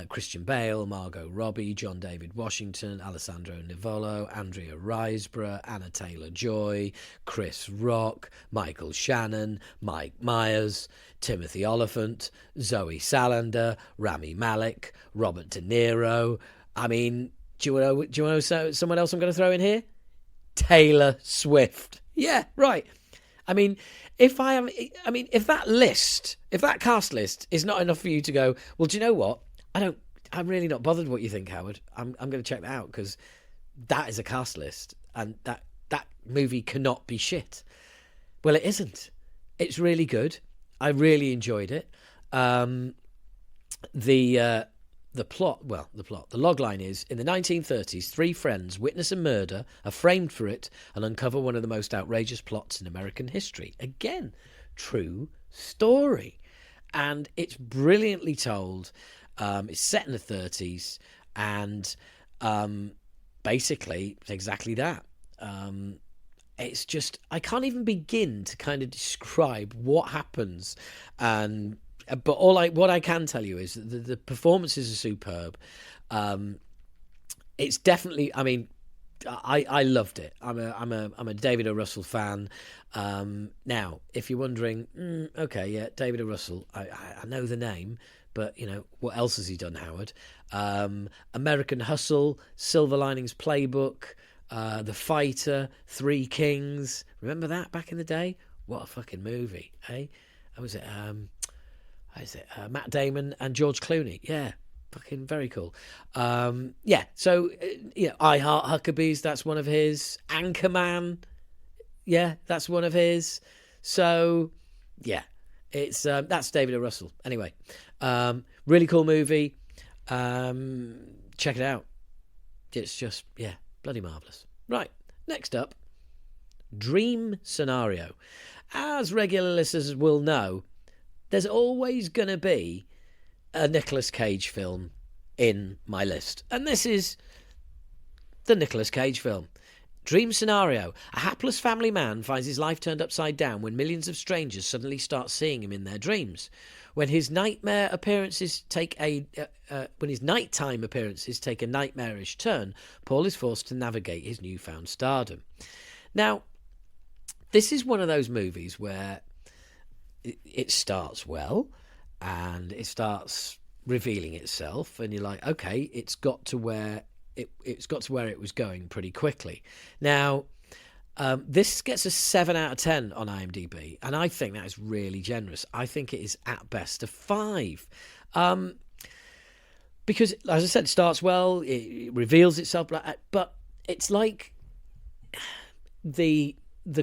Christian Bale, Margot Robbie, John David Washington, Alessandro Nivolo, Andrea Riseborough, Anna Taylor-Joy, Chris Rock, Michael Shannon, Mike Myers, Timothy Oliphant, Zoe Salander, Rami Malek, Robert De Niro. I mean, do you know someone else I'm going to throw in here? Taylor Swift. Yeah, right. I mean, if that cast list is not enough for you to go, well, do you know what? I'm really not bothered what you think, Howard. I'm going to check that out, because that is a cast list, and that movie cannot be shit. Well, it isn't. It's really good. I really enjoyed it. The logline is, in the 1930s, three friends witness a murder, are framed for it, and uncover one of the most outrageous plots in American history. Again, true story. And it's brilliantly told. It's set in the 30s, and basically it's exactly that. It's just, I can't even begin to kind of describe what happens, but what I can tell you is that the performances are superb. It's definitely, I mean, I loved it. I'm a David O. Russell fan. Now, if you're wondering, okay, yeah, David O. Russell, I know the name, but you know, what else has he done, Howard? American Hustle, Silver Linings Playbook, The Fighter, Three Kings. Remember that back in the day? What a fucking movie, eh? Was it Matt Damon and George Clooney? Yeah, fucking very cool. Yeah, so I Heart Huckabees, that's one of his. Anchorman, yeah, that's one of his. So yeah, it's that's David O. Russell. Anyway, really cool movie. Check it out. It's just, yeah, bloody marvellous. Right, next up, Dream Scenario. As regular listeners will know, there's always going to be a Nicolas Cage film in my list. And this is the Nicolas Cage film. Dream Scenario. A hapless family man finds his life turned upside down when millions of strangers suddenly start seeing him in their dreams. When his nighttime appearances take a nightmarish turn, Paul is forced to navigate his newfound stardom. Now, this is one of those movies where it starts well, and it starts revealing itself, and you're like, okay, it's got to where it was going pretty quickly. Now, this gets a 7 out of 10 on IMDb, and I think that is really generous. I think it is at best a 5, because, as I said, it starts well, it reveals itself, but it's like the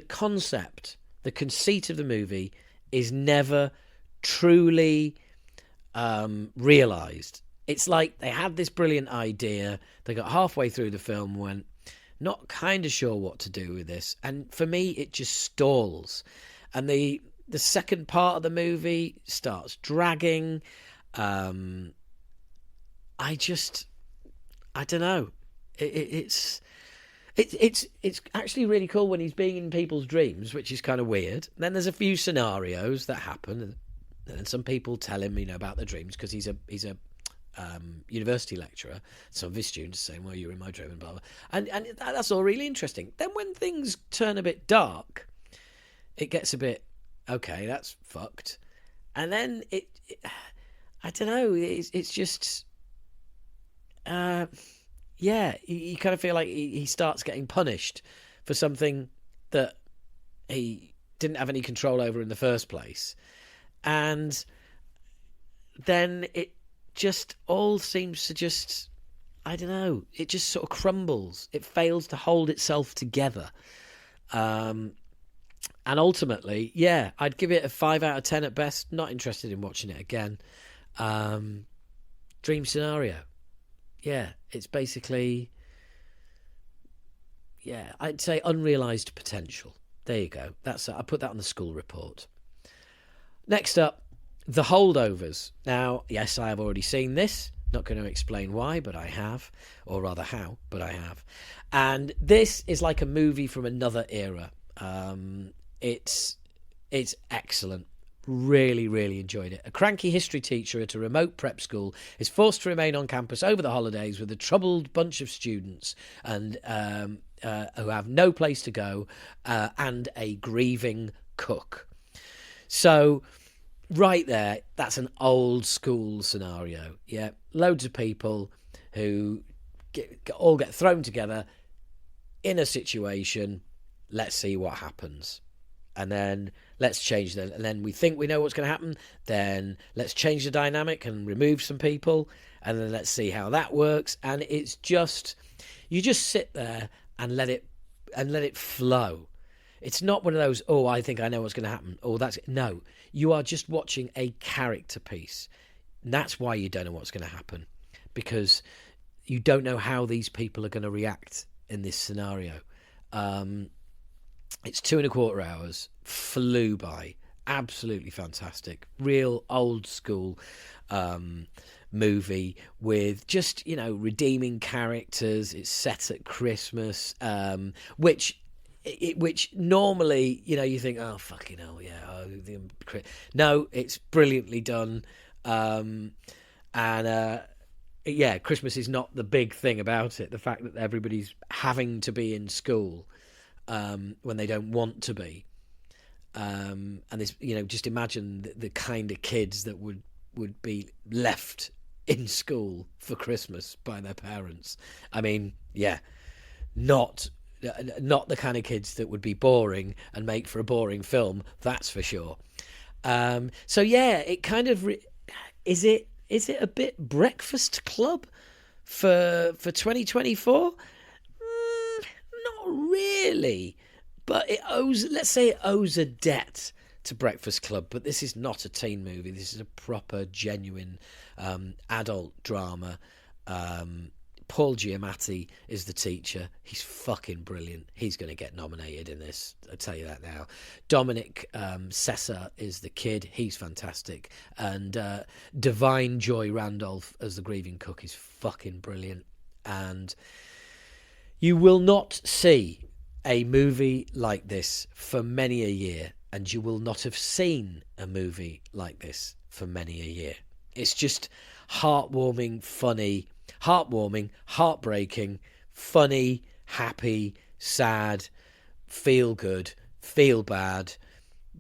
concept, the conceit of the movie is never truly realised. It's like they had this brilliant idea, they got halfway through the film, went, not kind of sure what to do with this, and for me it just stalls, and the second part of the movie starts dragging. I don't know, it's actually really cool when he's being in people's dreams, which is kind of weird. Then there's a few scenarios that happen, and some people tell him, about the dreams, because he's a university lecturer. Some of his students saying, "Well, you're in my dream," and blah blah. And that's all really interesting. Then when things turn a bit dark, it gets a bit, okay, that's fucked. And then it I don't know. It's just, yeah, you kind of feel like he starts getting punished for something that he didn't have any control over in the first place. And then it just all seems to just, I don't know, it just sort of crumbles. It fails to hold itself together. And ultimately, yeah, I'd give it a 5 out of 10 at best. Not interested in watching it again. Dream Scenario. Yeah, it's basically, yeah, I'd say unrealised potential. There you go. I put that on the school report. Next up, The Holdovers. Now, yes, I have already seen this. Not going to explain why, but I have. Or rather how, but I have. And this is like a movie from another era. It's excellent. Really, really enjoyed it. A cranky history teacher at a remote prep school is forced to remain on campus over the holidays with a troubled bunch of students and who have no place to go and a grieving cook. So right there, that's an old school scenario. Yeah, loads of people who all get thrown together in a situation. Let's see what happens. And then let's change that. And then we think we know what's going to happen. Then let's change the dynamic and remove some people. And then let's see how that works. And it's just, you just sit there and let it flow. It's not one of those, oh, I think I know what's going to happen. Oh, that's it. No, you are just watching a character piece. And that's why you don't know what's going to happen, because you don't know how these people are going to react in this scenario. It's 2.25 hours, flew by, absolutely fantastic, real old school movie with just, redeeming characters. It's set at Christmas, which normally, you think, oh, fucking hell, yeah. No, it's brilliantly done. Yeah, Christmas is not the big thing about it. The fact that everybody's having to be in school when they don't want to be. And this, just imagine the kind of kids that would be left in school for Christmas by their parents. I mean, yeah, not the kind of kids that would be boring and make for a boring film, that's for sure. So yeah, it kind of is it a bit Breakfast Club for 2024? Not really, but it owes a debt to Breakfast Club. But this is not a teen movie. This is a proper, genuine adult drama. Paul Giamatti is the teacher. He's fucking brilliant. He's going to get nominated in this. I'll tell you that now. Dominic Sessa is the kid. He's fantastic. And Divine Joy Randolph as the grieving cook is fucking brilliant. And you will not see a movie like this for many a year. And you will not have seen a movie like this for many a year. It's just heartwarming, funny, heartbreaking, funny, happy, sad, feel good, feel bad.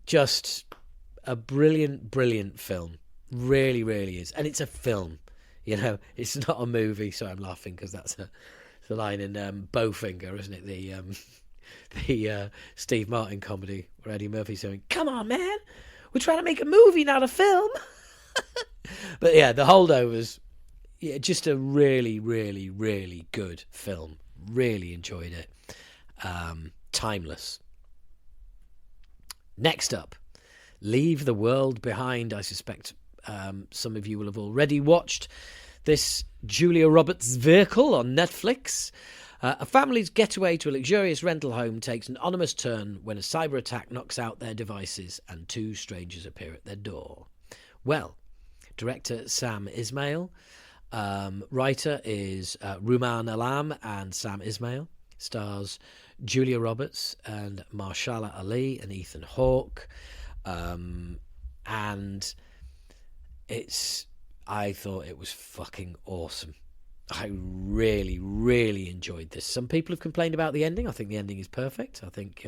Just a brilliant film. Really, really is. And it's a film. It's not a movie. So I'm laughing because that's the line in Bowfinger, isn't it? The Steve Martin comedy where Eddie Murphy's saying, "Come on, man, we're trying to make a movie, not a film." But yeah, The Holdovers. Yeah, just a really, really, really good film. Really enjoyed it. Timeless. Next up, Leave the World Behind. I suspect some of you will have already watched this Julia Roberts vehicle on Netflix. A family's getaway to a luxurious rental home takes an ominous turn when a cyber attack knocks out their devices and two strangers appear at their door. Well, director Sam Ismail. Writer is Rumaan Alam and Sam Ismail. Stars Julia Roberts and Marshala Ali and Ethan Hawke. And I thought it was fucking awesome. I really, really enjoyed this. Some people have complained about the ending. I think the ending is perfect. I think,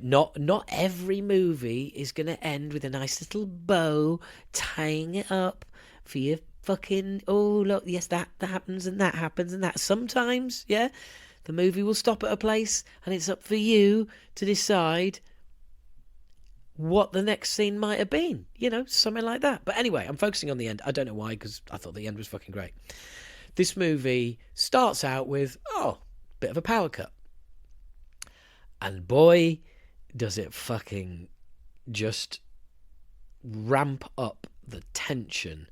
not every movie is going to end with a nice little bow tying it up for your fucking, oh, look, yes, that happens and that happens and that. Sometimes, yeah, the movie will stop at a place and it's up for you to decide what the next scene might have been, something like that. But anyway, I'm focusing on the end. I don't know why, because I thought the end was fucking great. This movie starts out with, bit of a power cut. And boy, does it fucking just ramp up the tension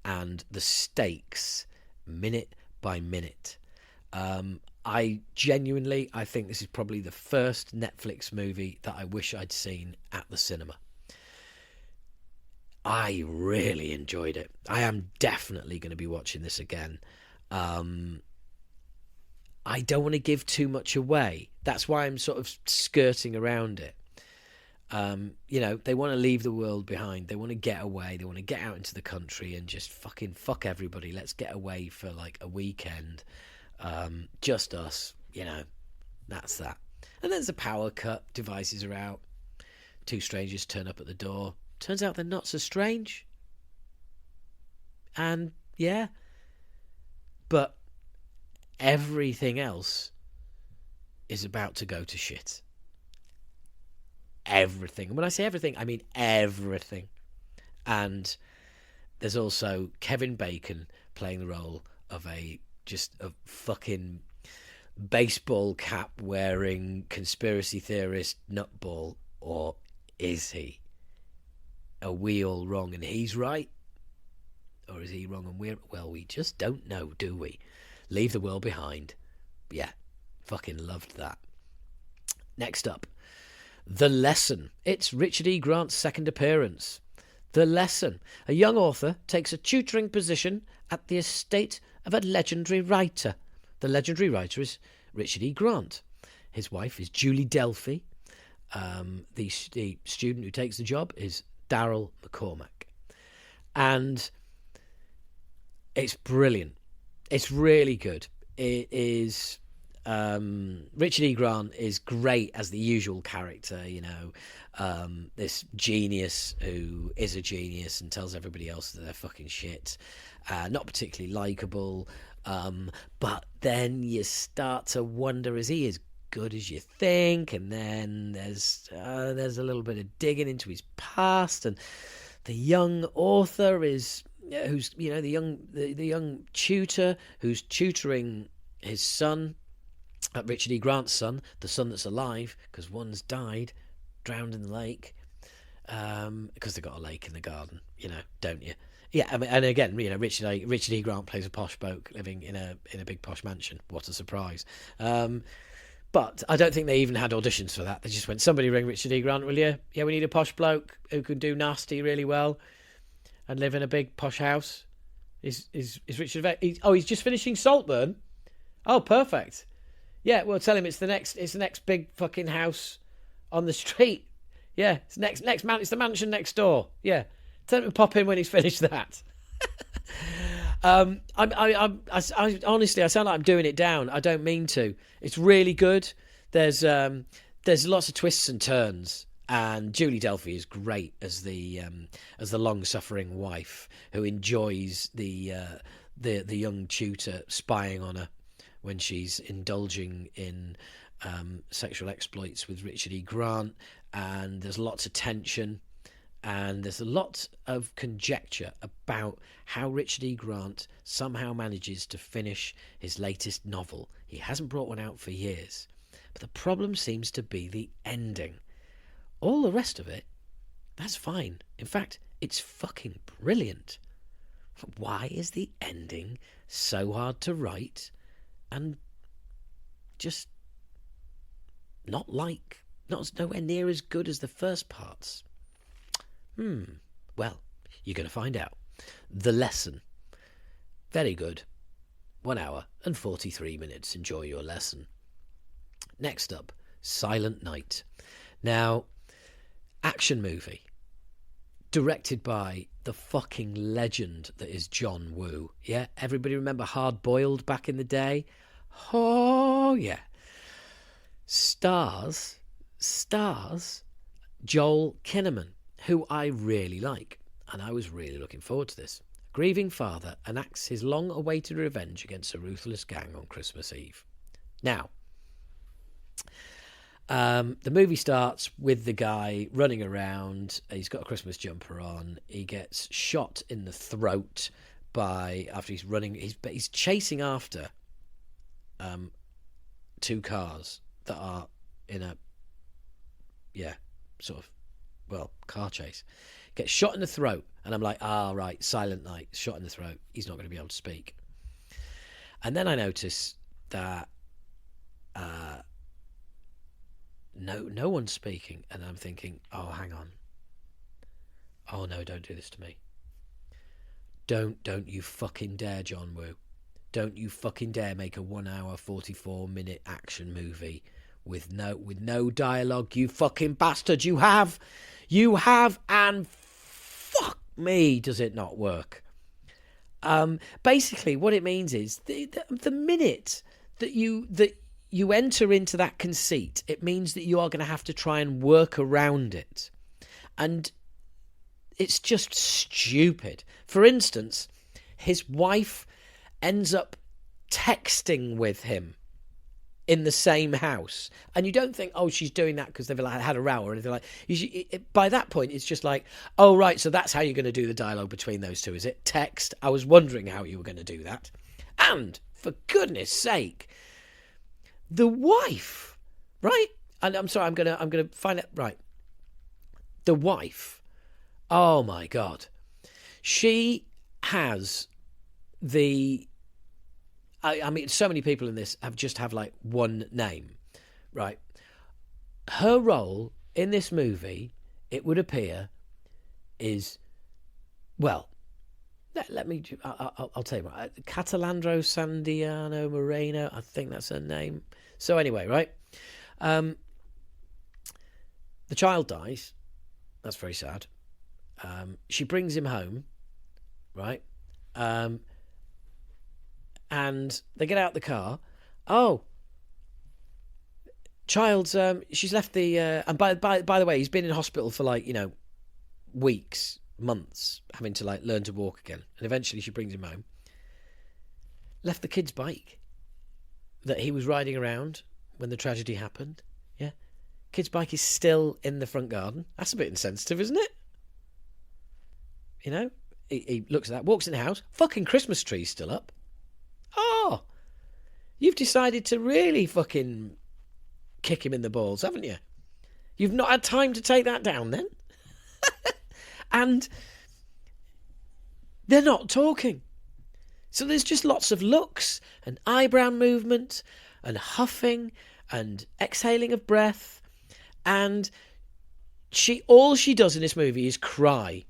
and the stakes minute by minute. I think this is probably the first Netflix movie that I wish I'd seen at the cinema. I really enjoyed it. I am definitely going to be watching this again. I don't want to give too much away. That's why I'm sort of skirting around it. They want to leave the world behind. They want to get away. They want to get out into the country and just fucking fuck everybody. Let's get away for like a weekend. Just us, that's that. And there's a power cut. Devices are out. Two strangers turn up at the door. Turns out they're not so strange. And yeah, but everything else is about to go to shit. Everything. And when I say everything, I mean everything. And there's also Kevin Bacon playing the role of a fucking baseball cap wearing conspiracy theorist nutball. Or is he? Are we all wrong and he's right? Or is he wrong and we're... Well, we just don't know, do we? Leave the world behind. Yeah, fucking loved that. Next up, The Lesson. It's Richard E. Grant's second appearance. The Lesson. A young author takes a tutoring position at the estate of a legendary writer. The legendary writer is Richard E. Grant. His wife is Julie Delphi. The student who takes the job is Daryl McCormack. And it's brilliant. It's really good. It is... Richard E. Grant is great as the usual character, this genius who is a genius and tells everybody else that they're fucking shit. Not particularly likeable, but then you start to wonder, is he as good as you think? And then there's a little bit of digging into his past, and the young author who's the young tutor who's tutoring his son. Richard E. Grant's son, the son that's alive, because one's died, drowned in the lake, because they got a lake in the garden, don't you? Yeah, I mean, and again, Richard E. Grant plays a posh bloke living in a big posh mansion. What a surprise! But I don't think they even had auditions for that. They just went, somebody ring Richard E. Grant, will you? Yeah, we need a posh bloke who can do nasty really well and live in a big posh house. Is Richard? He's just finishing Saltburn. Oh, perfect. Yeah, well, tell him it's the next big fucking house on the street. Yeah, it's it's the mansion next door. Yeah, tell him to pop in when he's finished that. I honestly, I sound like I'm doing it down. I don't mean to. It's really good. There's lots of twists and turns, and Julie Delphi is great as the long-suffering wife who enjoys the young tutor spying on her when she's indulging in sexual exploits with Richard E. Grant, and there's lots of tension, and there's a lot of conjecture about how Richard E. Grant somehow manages to finish his latest novel. He hasn't brought one out for years, but the problem seems to be the ending. All the rest of it, that's fine. In fact, it's fucking brilliant. Why is the ending so hard to write and just nowhere near as good as the first parts? Well, you're going to find out. The Lesson. Very good. 1 hour and 43 minutes. Enjoy your lesson. Next up, Silent Night. Now, action movie. Directed by the fucking legend that is John Woo. Yeah, everybody remember Hard Boiled back in the day? Oh, yeah. Stars Joel Kinnaman, who I really like, and I was really looking forward to this. A grieving father enacts his long-awaited revenge against a ruthless gang on Christmas Eve. Now, the movie starts with the guy running around. He's got a Christmas jumper on. He gets shot in the throat after he's running. He's chasing after two cars that are in a car chase. Gets shot in the throat, and I'm like, right, Silent Night, shot in the throat. He's not going to be able to speak. And then I notice that no one's speaking, and I'm thinking, oh, hang on. Oh no, don't do this to me. Don't you fucking dare, John Woo. Don't you fucking dare make a 1 hour 44 minute action movie with no dialogue. You fucking bastard! You have, and fuck me, does it not work? Basically, what it means is the minute that you enter into that conceit, it means that you are going to have to try and work around it, and it's just stupid. For instance, his wife ends up texting with him in the same house, and you don't think, oh, she's doing that because they've had a row or anything like. By that point, it's just like, oh right, so that's how you're going to do the dialogue between those two, is it? Text. I was wondering how you were going to do that. And for goodness sake, the wife, right? And I'm sorry, I'm gonna find it right. The wife. Oh my God, she has the. I mean, so many people in this have like one name, right? Her role in this movie, it would appear, is, well, let me. I'll tell you what. Catalandro Sandiano Moreno. I think that's her name. So anyway, right? The child dies. That's very sad. She brings him home, right? And they get out the car. Oh, child's. She's left the. And by the way, he's been in hospital for like weeks, months, having to like learn to walk again. And eventually, she brings him home. Left the kid's bike that he was riding around when the tragedy happened. Yeah, kid's bike is still in the front garden. That's a bit insensitive, isn't it? He looks at that, walks in the house. Fucking Christmas tree's still up. Oh, you've decided to really fucking kick him in the balls, haven't you? You've not had time to take that down then? And they're not talking. So there's just lots of looks and eyebrow movement and huffing and exhaling of breath. And all she does in this movie is cry.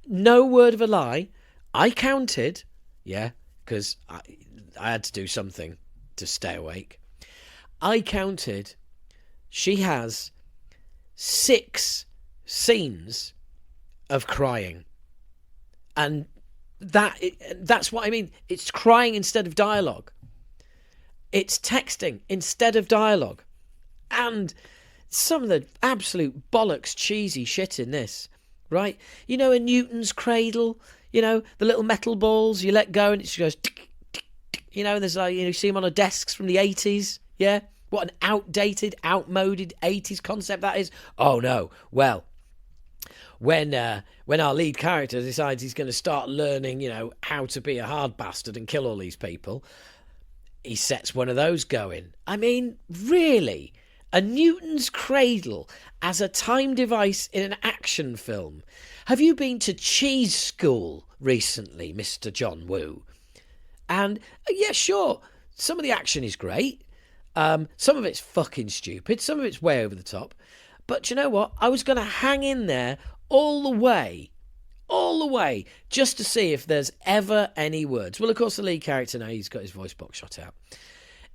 No word of a lie. I counted, because I had to do something to stay awake. I counted. She has 6 scenes of crying. And that's what I mean. It's crying instead of dialogue. It's texting instead of dialogue. And some of the absolute bollocks cheesy shit in this, right? A Newton's cradle, the little metal balls, you let go and it just goes tick, tick, tick. There's like, you see them on the desks from the 80s. Yeah. What an outdated, outmoded 80s concept that is. Oh no. Well, when our lead character decides he's going to start learning, how to be a hard bastard and kill all these people, he sets one of those going. I mean, really? A Newton's cradle as a time device in an action film. Have you been to cheese school recently, Mr. John Woo? And, yeah, sure, some of the action is great. Some of it's fucking stupid. Some of it's way over the top. But you know what? I was going to hang in there all the way, just to see if there's ever any words. Well, of course, the lead character now, he's got his voice box shot out.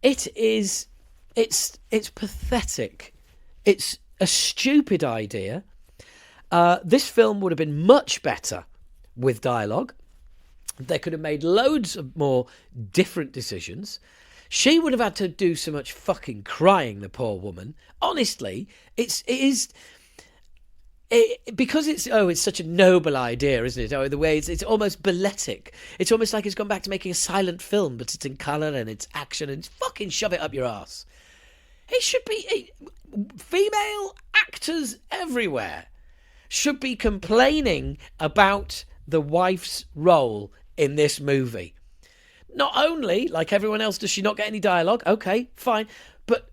It's pathetic. It's a stupid idea. This film would have been much better with dialogue. They could have made loads of more different decisions. She would have had to do so much fucking crying, the poor woman. Honestly, because it's such a noble idea, isn't it? Oh, the way it's almost balletic. It's almost like it's gone back to making a silent film, but it's in colour and it's action and it's fucking shove it up your arse. It should be female actors everywhere should be complaining about the wife's role in this movie. Not only, like everyone else, does she not get any dialogue? Okay, fine. But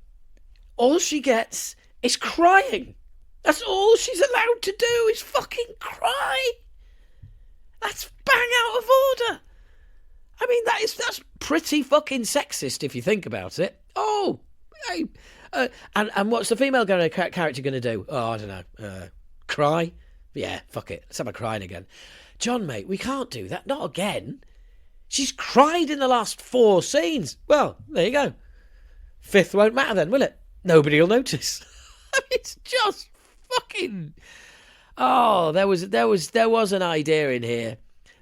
all she gets is crying. That's all she's allowed to do is fucking cry. That's bang out of order. I mean, that's pretty fucking sexist if you think about it. Oh, hey, and what's the female character going to do? Oh, I don't know. Cry? Yeah, fuck it. Let's have her crying again. John, mate, we can't do that. Not again. She's cried in the last 4 scenes. Well, there you go. 5th won't matter then, will it? nobody will notice. It's just fucking. Oh, there was an idea in here,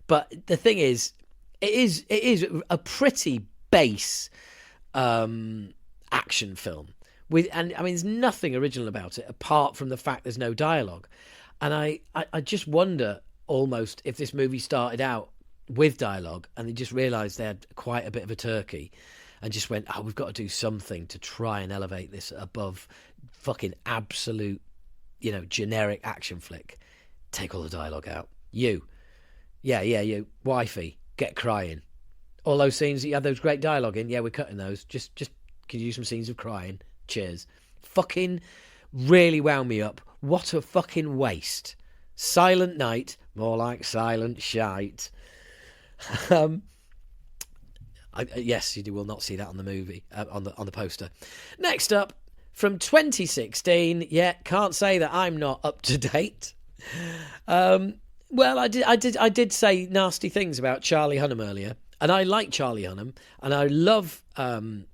but the thing is, it is a pretty base action film with, and I mean, there's nothing original about it apart from the fact there's no dialogue, and I just wonder almost if this movie started out with dialogue and they just realised they had quite a bit of a turkey, and just went, oh, we've got to do something to try and elevate this above fucking absolute, generic action flick. Take all the dialogue out. You, wifey, get crying. All those scenes that you had those great dialogue in, yeah, we're cutting those. Just can you use some scenes of crying? Cheers. Fucking really wound me up. What a fucking waste. Silent Night, more like silent shite. Yes, you will not see that on the movie, on the poster. Next up, from 2016. Yeah, can't say that I'm not up to date. Well, I did say nasty things about Charlie Hunnam earlier, and I like Charlie Hunnam, and I love Sons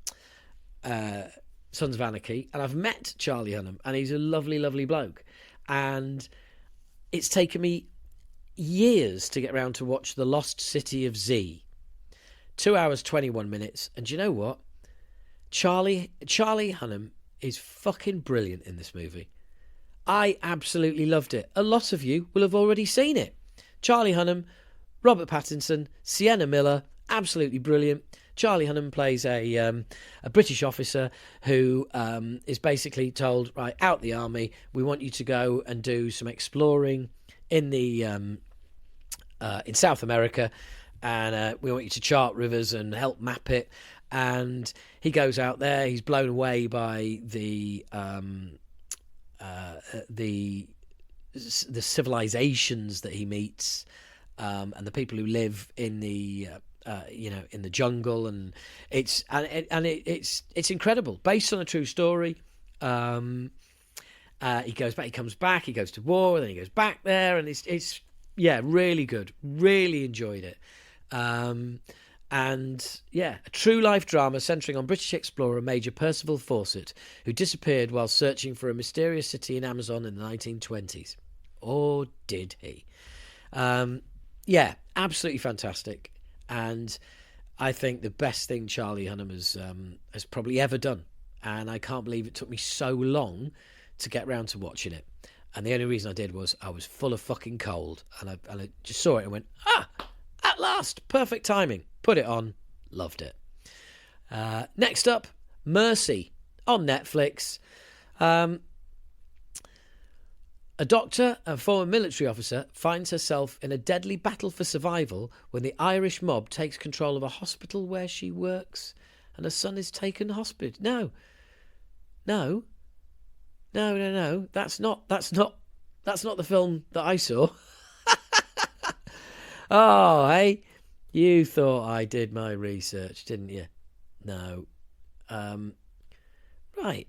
of Anarchy, and I've met Charlie Hunnam, and he's a lovely, lovely bloke. And it's taken me years to get around to watch The Lost City of Z. 2 hours, 21 minutes. And do you know what? Charlie Hunnam is fucking brilliant in this movie. I absolutely loved it. A lot of you will have already seen it. Charlie Hunnam, Robert Pattinson, Sienna Miller, absolutely brilliant. Charlie Hunnam plays a British officer who is basically told, right, out the army, we want you to go and do some exploring in the in South America, and we want you to chart rivers and help map it. And he goes out there. He's blown away by the civilizations that he meets, and the people who live in the in the jungle, and it's incredible, based on a true story. He goes back, he comes back, he goes to war, then he goes back there, and it's really good. Really enjoyed it. And yeah, a true life drama centering on British explorer Major Percival Fawcett, who disappeared while searching for a mysterious city in Amazon in the 1920s. Or did he? Yeah, absolutely fantastic. And I think the best thing Charlie Hunnam has probably ever done. And I can't believe it took me so long to get round to watching it. And the only reason I did was I was full of fucking cold. And I just saw it and went, at last, perfect timing. Put it on, loved it. Next up, Mercy on Netflix. A doctor, a former military officer, finds herself in a deadly battle for survival when the Irish mob takes control of a hospital where she works, and her son is taken hostage. No. That's not the film that I saw. Oh, hey, you thought I did my research, didn't you? No. Right.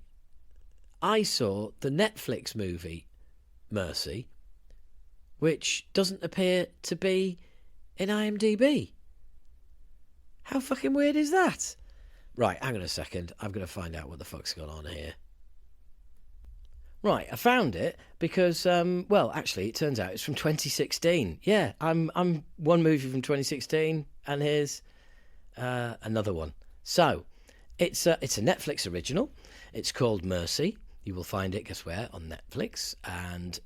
I saw the Netflix movie Mercy, which doesn't appear to be in IMDb. How fucking weird is that? Right, hang on a second. I'm going to find out what the fuck's going on here. Right, I found it because, well, actually, it turns out it's from 2016. Yeah, I'm one movie from 2016, and here's another one. So, it's a Netflix original. It's called Mercy. You will find it, guess where, on Netflix. And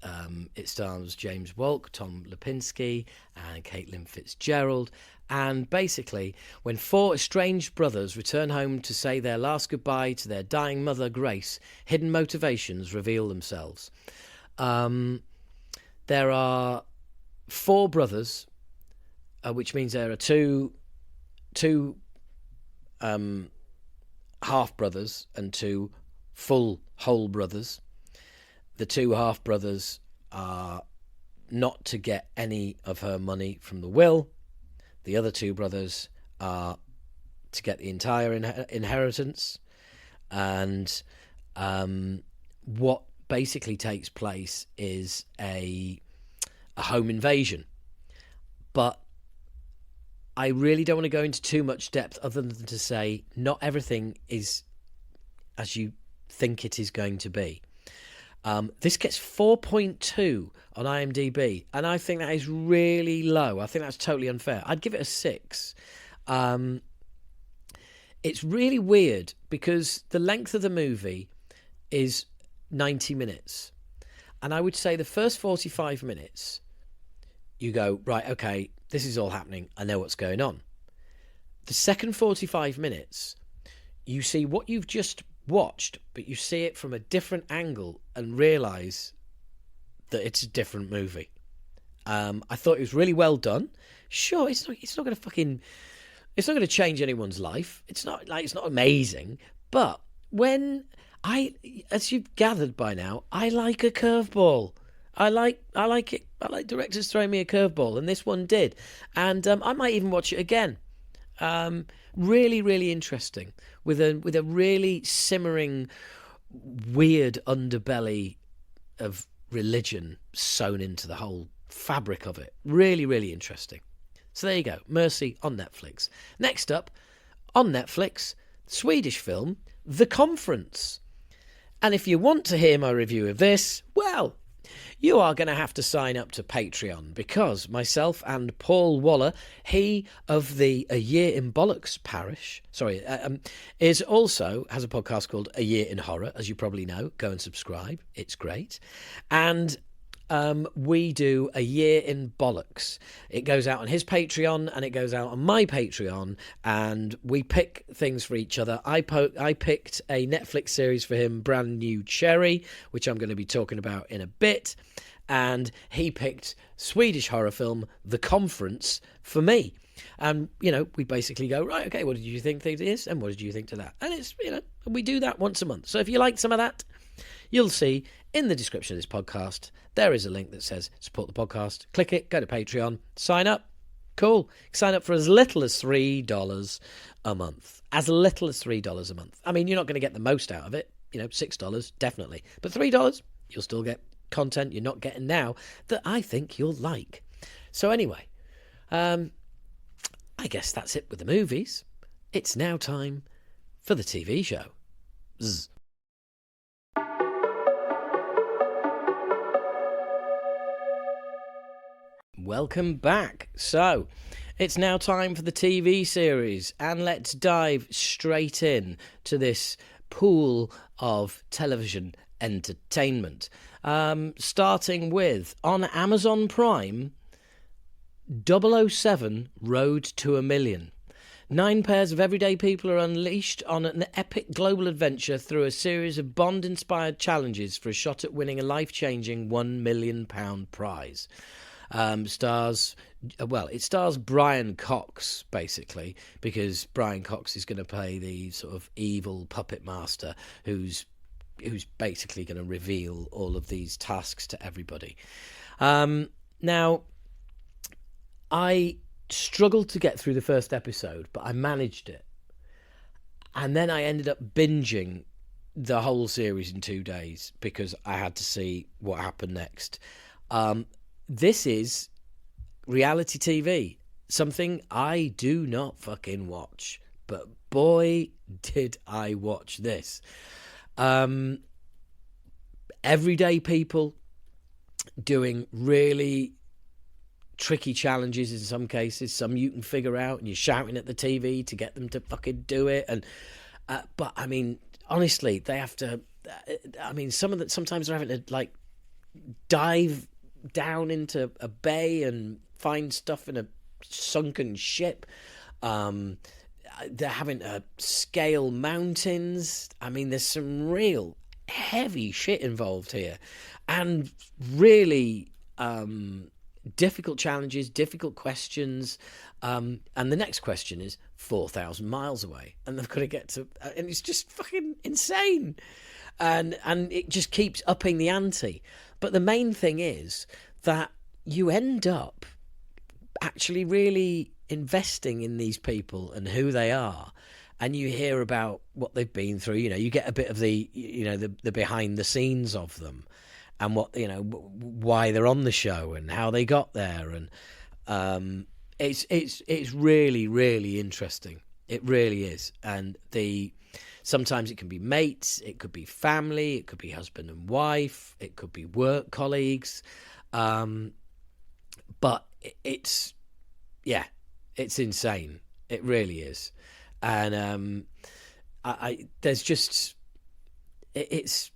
it stars James Wolk, Tom Lipinski, and Caitlin Fitzgerald. And basically, when four estranged brothers return home to say their last goodbye to their dying mother, Grace, hidden motivations reveal themselves. There are four brothers, which means there are two half-brothers and two whole brothers. The two half-brothers are not to get any of her money from the will. The other two brothers are to get the entire inheritance. And what basically takes place is a home invasion. But I really don't want to go into too much depth other than to say not everything is as you think it is going to be. This gets 4.2 on IMDb, and I think that is really low. I think that's totally unfair. I'd give it a 6. It's really weird because the length of the movie is 90 minutes. And I would say the first 45 minutes, you go, right, okay, this is all happening. I know what's going on. The second 45 minutes, you see what you've just watched, but you see it from a different angle and realise that it's a different movie. I thought it was really well done. Sure, it's not going to change anyone's life. It's not amazing, but as you've gathered by now, I like a curveball. I like it. I like directors throwing me a curveball, and this one did. And I might even watch it again. Really, really interesting, with a really simmering, weird underbelly of religion sewn into the whole fabric of it. Really, really interesting. So there you go. Mercy on Netflix. Next up, on Netflix, Swedish film, The Conference. And if you want to hear my review of this, well, you are going to have to sign up to Patreon, because myself and Paul Waller, he of the A Year in Bollocks parish, has a podcast called A Year in Horror, as you probably know. Go and subscribe. It's great. And we do A Year in Bollocks. It goes out on his Patreon and it goes out on my Patreon, and we pick things for each other. I picked a Netflix series for him, Brand New Cherry, which I'm going to be talking about in a bit, and he picked Swedish horror film The Conference for me. And, we basically go, right, okay, what did you think it is? And what did you think to that? And it's, we do that once a month. So if you like some of that, you'll see in the description of this podcast, there is a link that says support the podcast. Click it, go to Patreon, sign up. Cool. Sign up for as little as $3 a month. As little as $3 a month. I mean, you're not going to get the most out of it. $6, definitely. But $3, you'll still get content you're not getting now that I think you'll like. So anyway, I guess that's it with the movies. It's now time for the TV show. Zzz. Welcome back. So, it's now time for the TV series, and let's dive straight in to this pool of television entertainment. Starting with, on Amazon Prime, 007 Road to a Million. 9 pairs of everyday people are unleashed on an epic global adventure through a series of Bond-inspired challenges for a shot at winning a life-changing £1 million prize. It stars Brian Cox, basically, because Brian Cox is going to play the sort of evil puppet master who's basically going to reveal all of these tasks to everybody. Now, I struggled to get through the first episode, but I managed it. And then I ended up binging the whole series in 2 days because I had to see what happened next. This is reality TV, something I do not fucking watch, but boy, did I watch this. Everyday people doing really tricky challenges in some cases. Some you can figure out and you're shouting at the TV to get them to fucking do it. And but I mean, honestly, they have to. Sometimes they're having to dive down into a bay and find stuff in a sunken ship. They're having to scale mountains. I mean, there's some real heavy shit involved here, and really difficult challenges, difficult questions. And the next question is 4,000 miles away, and they've got to get to, and it's just fucking insane. And it just keeps upping the ante. But the main thing is that you end up actually really investing in these people and who they are, and you hear about what they've been through. You get a bit of the the behind the scenes of them, and what why they're on the show and how they got there, and it's really, really interesting. It really is. And the Sometimes it can be mates, it could be family, it could be husband and wife, it could be work colleagues. But it's insane. It really is. And there's just it's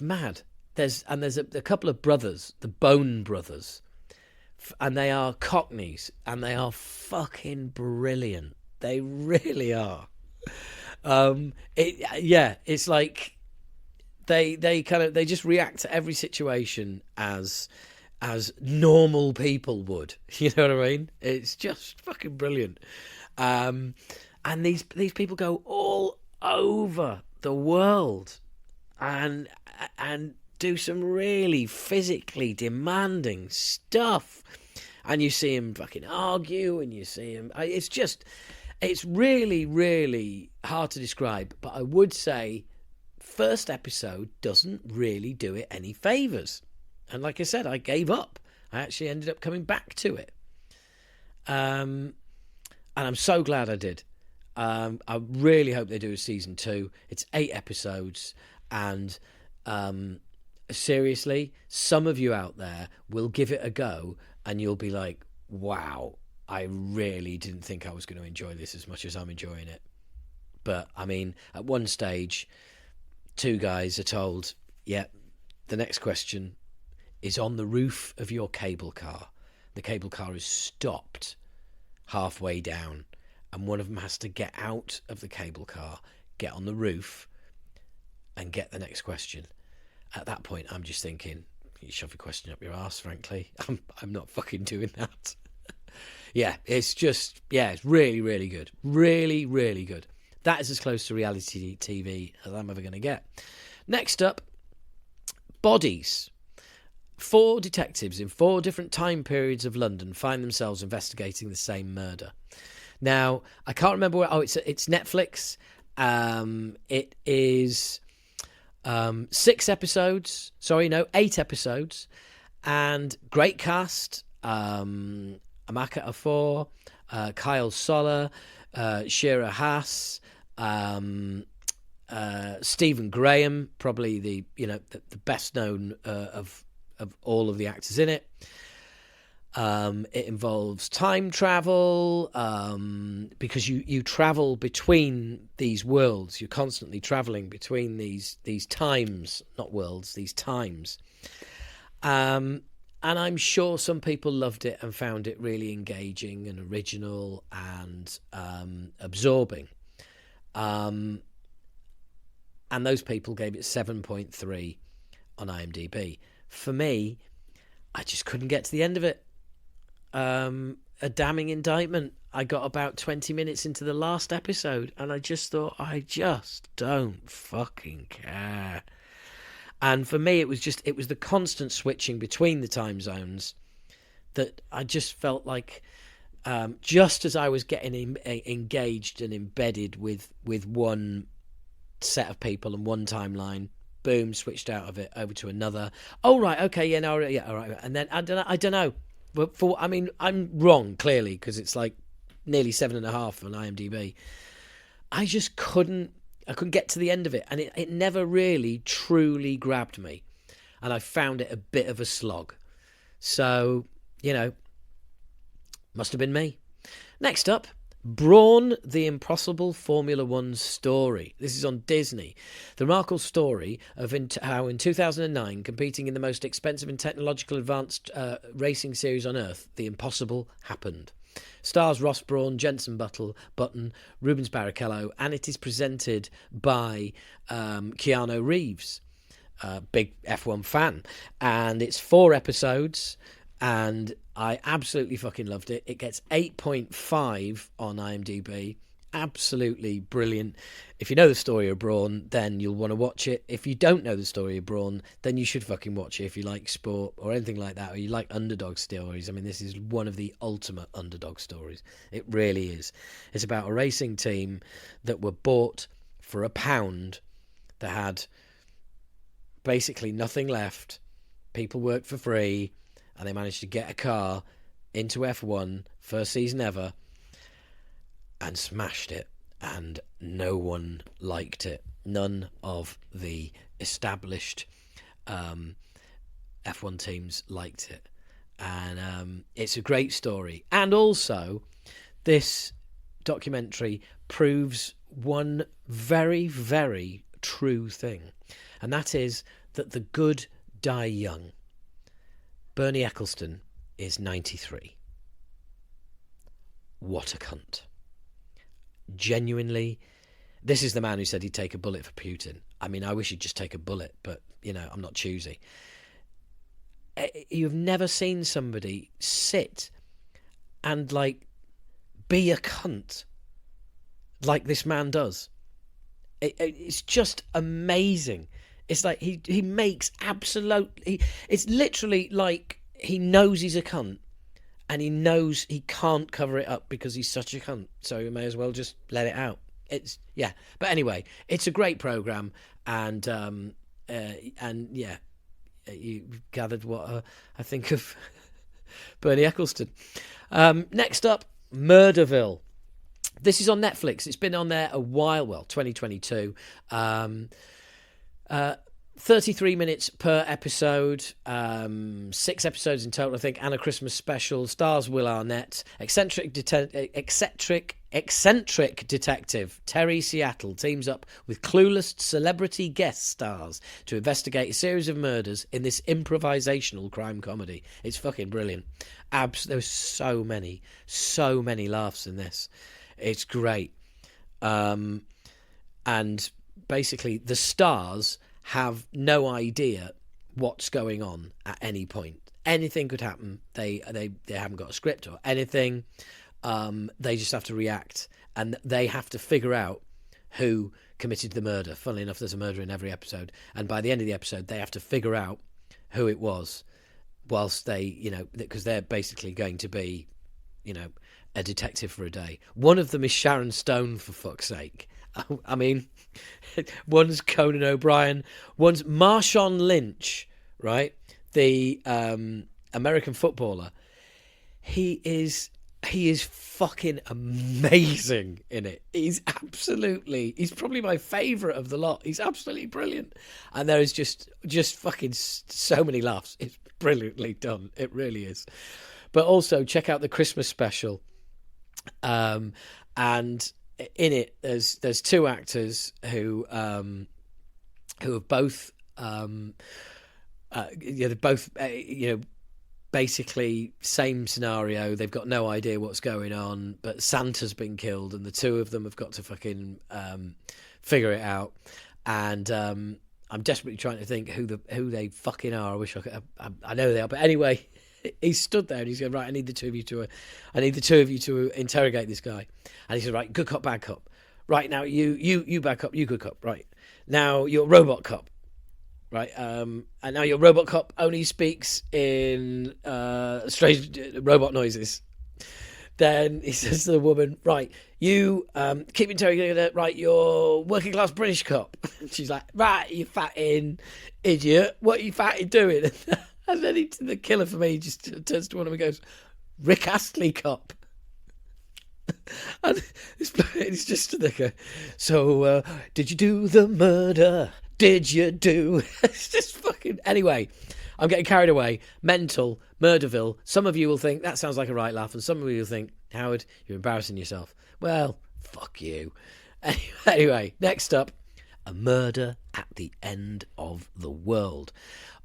mad. There's a couple of brothers, the Bone brothers, and they are Cockneys, and they are fucking brilliant. They really are. It's like they just react to every situation as normal people would. You know what I mean? It's just fucking brilliant. And these people go all over the world and do some really physically demanding stuff. And you see him fucking argue, and you see him. It's really, really hard to describe. But I would say, first episode doesn't really do it any favours. And like I said, I gave up. I actually ended up coming back to it. And I'm so glad I did. I really hope they do a season 2. It's 8 episodes. And seriously, some of you out there will give it a go and you'll be like, wow, I really didn't think I was going to enjoy this as much as I'm enjoying it. But, I mean, at one stage, 2 guys are told, yeah, the next question is on the roof of your cable car. The cable car is stopped halfway down, and one of them has to get out of the cable car, get on the roof, and get the next question. At that point, I'm just thinking, you shove your question up your arse, frankly. I'm not fucking doing that. It's really, really good. Really, really good. That is as close to reality TV as I'm ever going to get. Next up, Bodies. 4 detectives in 4 different time periods of London find themselves investigating the same murder. Now, I can't remember where... Oh, it's Netflix. It is 6 episodes. Sorry, no, 8 episodes. And great cast. Amaka Afor, Kyle Soller, Shira Haas, Stephen Graham, probably the best known of all of the actors in it. It involves time travel, because you travel between these worlds. You're constantly traveling between these times, not worlds, these times. And I'm sure some people loved it and found it really engaging and original and absorbing. And those people gave it 7.3 on IMDb. For me, I just couldn't get to the end of it. A damning indictment. I got about 20 minutes into the last episode and I just thought, I just don't fucking care. And for me, it was the constant switching between the time zones that I just felt like, just as I was getting engaged and embedded with one set of people and one timeline, boom, switched out of it over to another. Oh, right, okay, yeah, no, yeah, all right. And then I don't know. But I'm wrong, clearly, because it's like nearly 7.5 on IMDb. I just couldn't get to the end of it, and it never really truly grabbed me, and I found it a bit of a slog. So, must have been me. Next up, Brawn, the Impossible Formula One Story. This is on Disney. The remarkable story of how in 2009, competing in the most expensive and technological advanced racing series on Earth, the impossible happened. Stars Ross Brawn, Jensen Button, Rubens Barrichello, and it is presented by Keanu Reeves, big F1 fan. And it's 4 episodes, and I absolutely fucking loved it. It gets 8.5 on IMDb. Absolutely brilliant. If you know the story of Brawn, then you'll want to watch it. If you don't know the story of Brawn, then you should fucking watch it if you like sport or anything like that, or you like underdog stories. I mean, this is one of the ultimate underdog stories. It really is. It's about a racing team that were bought for £1 that had basically nothing left. People worked for free, and they managed to get a car into F1, first season ever, and smashed it. and no one liked it. None of the established F1 teams liked it. And it's a great story. And also, this documentary proves one very, very true thing. And that is that the good die young. Bernie Ecclestone is 93. What a cunt. Genuinely, this is the man who said he'd take a bullet for Putin. I mean, I wish he'd just take a bullet, but, you know, I'm not choosy. You've never seen somebody sit and, like, be a cunt like this man does. It's just amazing. It's like he makes absolutely... It's literally like he knows he's a cunt and he knows he can't cover it up because he's such a cunt. So he may as well just let it out. Yeah. But anyway, it's a great programme and yeah, you gathered what I think of Bernie Ecclestone. Next up, Murderville. This is on Netflix. It's been on there a while. Well, 2022. 33 minutes per episode. 6 episodes in total, I think, and a Christmas special. Stars Will Arnett. Eccentric detective Terry Seattle teams up with clueless celebrity guest stars to investigate a series of murders in this improvisational crime comedy. It's fucking brilliant. There's so many laughs in this. It's great. And basically the stars have no idea what's going on at any point. Anything could happen. They haven't got a script or anything. They just have to react, and they have to figure out who committed the murder. Funnily enough, there's a murder in every episode, and by the end of the episode, they have to figure out who it was, whilst they, you know, because they're basically going to be, you know, a detective for a day. One of them is Sharon Stone, for fuck's sake. I mean, one's Conan O'Brien, one's Marshawn Lynch, right? The American footballer. He is fucking amazing in it. He's probably my favourite of the lot. He's absolutely brilliant. And there is just fucking so many laughs. It's brilliantly done. It really is. But also check out the Christmas special. And in it, there's 2 actors who have both, they're both, basically same scenario. They've got no idea what's going on, but Santa's been killed, and the 2 of them have got to fucking figure it out. And I'm desperately trying to think who they fucking are. I wish I could. I know they are, but anyway. He stood there and he said, right, I need the two of you to interrogate this guy. And he said, right, good cop, bad cop. Right, now you bad cop, you good cop. Right, now you're robot cop. Right, and now your robot cop only speaks in strange robot noises. Then he says to the woman, right, you keep interrogating her. Right, you're working class British cop. She's like, right, you fatting idiot. What are you fatting doing? And then the killer for me just turns to one of them and goes, Rick Astley cop. And it's just there. So, did you do the murder? Did you do? It's just fucking... Anyway, I'm getting carried away. Mental, Murderville. Some of you will think that sounds like a right laugh, and some of you will think, Howard, you're embarrassing yourself. Well, fuck you. Anyway, next up, A Murder at the End of the World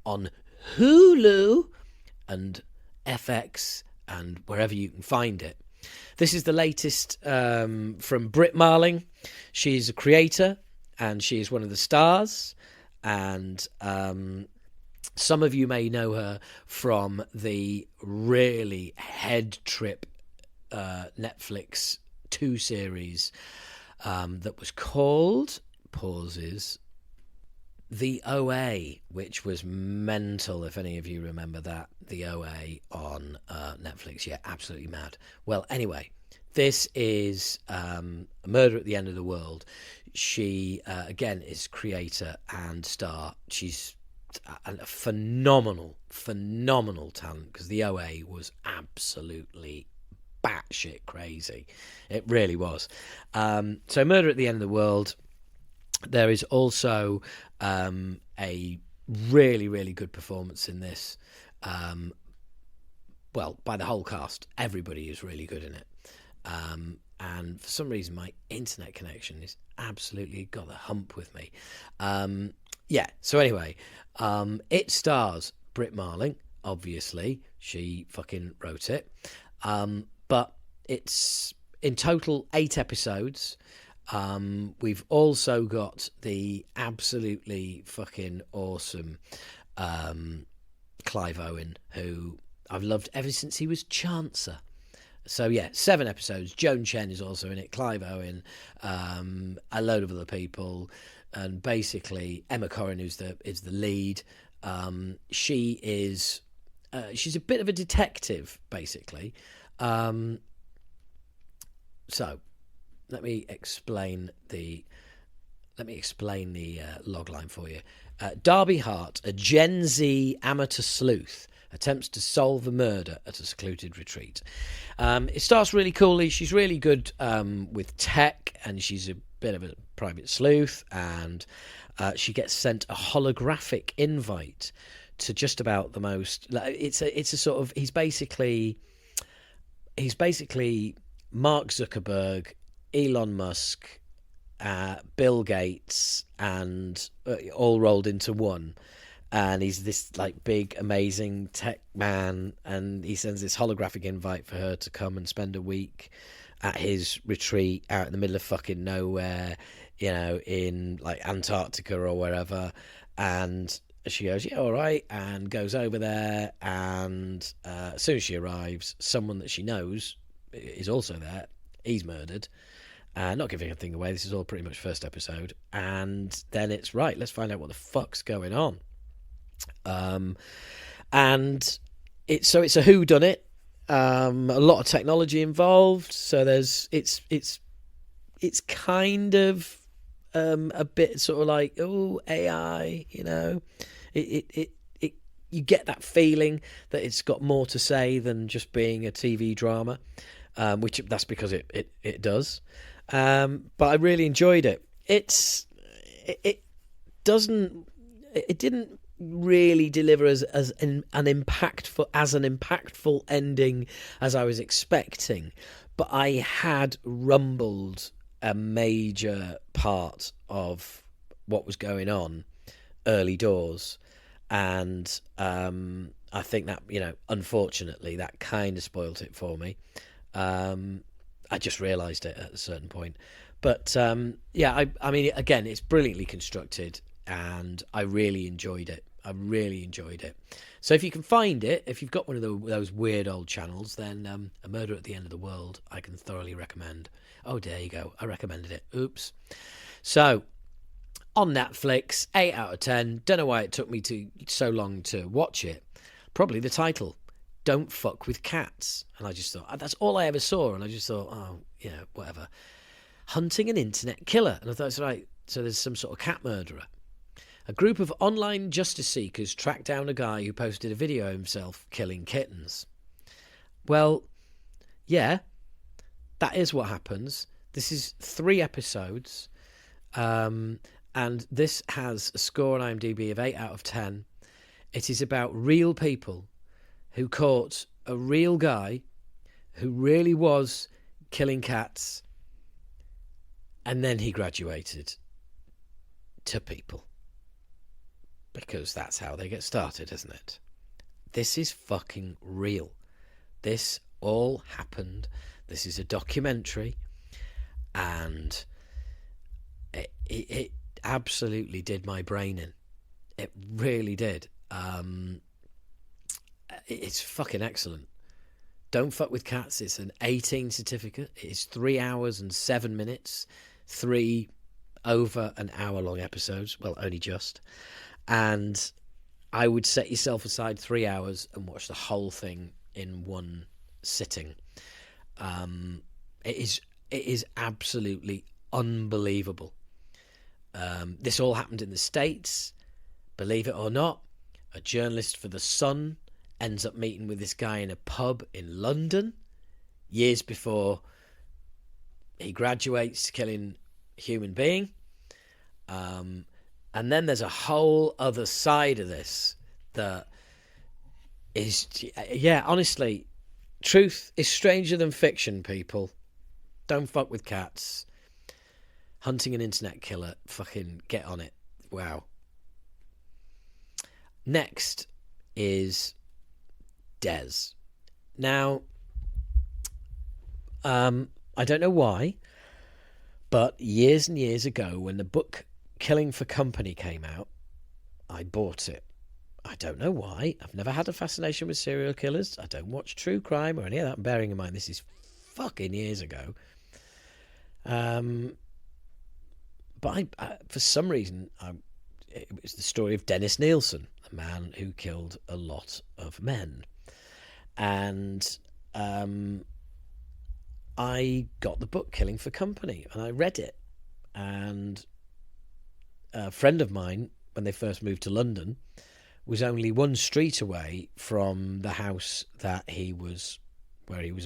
on Hulu and FX and wherever you can find it. This is the latest from Britt Marling. She's a creator and she is one of the stars, and some of you may know her from the really head trip Netflix 2 series that was called The OA, which was mental, if any of you remember that. The OA on Netflix. Yeah, absolutely mad. Well, anyway, this is A Murder at the End of the World. She, again, is creator and star. She's a phenomenal talent, because the OA was absolutely batshit crazy. It really was. So Murder at the End of the World. There is also a really, really good performance in this. Well, by the whole cast. Everybody is really good in it. And for some reason, my internet connection is absolutely got the hump with me. Yeah, so anyway, it stars Britt Marling, obviously. She fucking wrote it. But it's in total 8 episodes. We've also got the absolutely fucking awesome Clive Owen, who I've loved ever since he was Chancer. So yeah, 7 episodes. Joan Chen is also in it. Clive Owen, a load of other people, and basically Emma Corrin, who's is the lead. She is she's a bit of a detective, basically. So let me explain the logline for you. Darby Hart, a Gen Z amateur sleuth, attempts to solve a murder at a secluded retreat. It starts really coolly. She's really good with tech, and she's a bit of a private sleuth, and she gets sent a holographic invite to just about the most. It's a sort of he's basically Mark Zuckerberg, Elon Musk, Bill Gates, and all rolled into one. And he's this like big, amazing tech man, and he sends this holographic invite for her to come and spend a week at his retreat out in the middle of fucking nowhere, you know, in like Antarctica or wherever. And she goes, yeah, all right, and goes over there. And as soon as she arrives, someone that she knows is also there. He's murdered. Not giving anything away. This is all pretty much first episode. And then it's right. Let's find out what the fuck's going on. And it's a whodunit. A lot of technology involved. So it's kind of a bit sort of like, oh, AI, you know. It you get that feeling that it's got more to say than just being a TV drama, which that's because it does. But I really enjoyed it. It didn't really deliver as an impactful ending as I was expecting, but I had rumbled a major part of what was going on early doors, and I think that, you know, unfortunately that kind of spoilt it for me. I just realised it at a certain point. But, yeah, I mean, again, it's brilliantly constructed, and I really enjoyed it. So if you can find it, if you've got one of those weird old channels, then A Murder at the End of the World, I can thoroughly recommend. Oh, there you go. I recommended it. Oops. So, on Netflix, 8 out of 10. Don't know why it took me so long to watch it. Probably the title. Don't Fuck with Cats. And I just thought, that's all I ever saw. And I just thought, oh, yeah, whatever. Hunting an internet killer. And I thought, that's right. So there's some sort of cat murderer. A group of online justice seekers track down a guy who posted a video of himself killing kittens. Well, yeah, that is what happens. This is 3 episodes. And this has a score on IMDb of 8 out of 10. It is about real people who caught a real guy who really was killing cats, and then he graduated to people. Because that's how they get started, isn't it? This is fucking real. This all happened. This is a documentary, and it absolutely did my brain in. It really did. It's fucking excellent. Don't Fuck with Cats. It's an 18 certificate. It's 3 hours and 7 minutes. 3 over an hour long episodes. Well, only just. And I would set yourself aside 3 hours and watch the whole thing in one sitting. It is absolutely unbelievable. This all happened in the States. Believe it or not, a journalist for The Sun ends up meeting with this guy in a pub in London. years before he graduates, killing a human being. And then there's a whole other side of this that is, yeah, honestly, truth is stranger than fiction, people. Don't fuck with cats. Hunting an internet killer, fucking get on it. Wow. Next is Des. Now, I don't know why, but years and years ago, when the book Killing for Company came out, I bought it. I don't know why. I've never had a fascination with serial killers. I don't watch true crime or any of that. Bearing in mind, this is fucking years ago. But for some reason, it was the story of Dennis Nielsen, a man who killed a lot of men. And I got the book Killing for Company, and I read it. And a friend of mine, when they first moved to London, was only one street away from the house where he was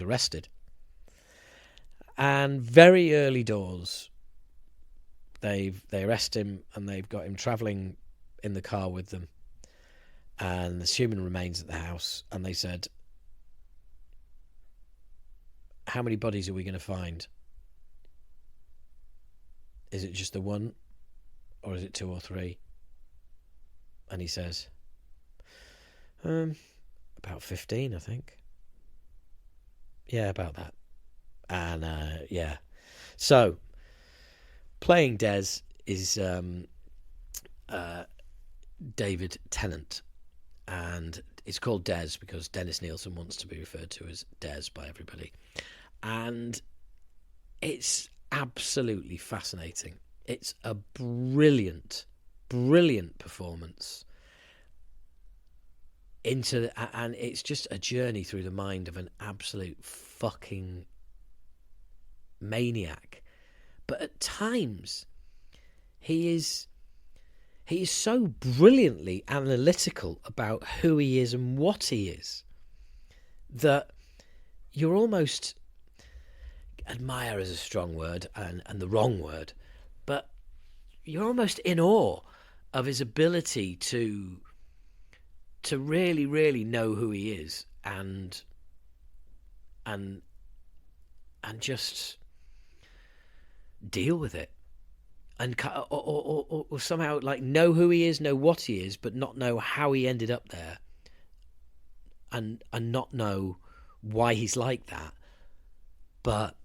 arrested. And very early doors, they arrest him, and they've got him travelling in the car with them. And there's human remains at the house, and they said, how many bodies are we going to find? Is it just the one, or is it 2 or 3? And he says, about 15, I think. Yeah, about that. And yeah, so playing Des is David Tennant, and it's called Des because Dennis Nielsen wants to be referred to as Des by everybody. And it's absolutely fascinating. It's a brilliant performance and it's just a journey through the mind of an absolute fucking maniac. But at times, he is so brilliantly analytical about who he is and what he is that you're almost, admire is a strong word and the wrong word, but you're almost in awe of his ability to really, really know who he is and just deal with it, and or somehow like know who he is, know what he is, but not know how he ended up there, and not know why he's like that. But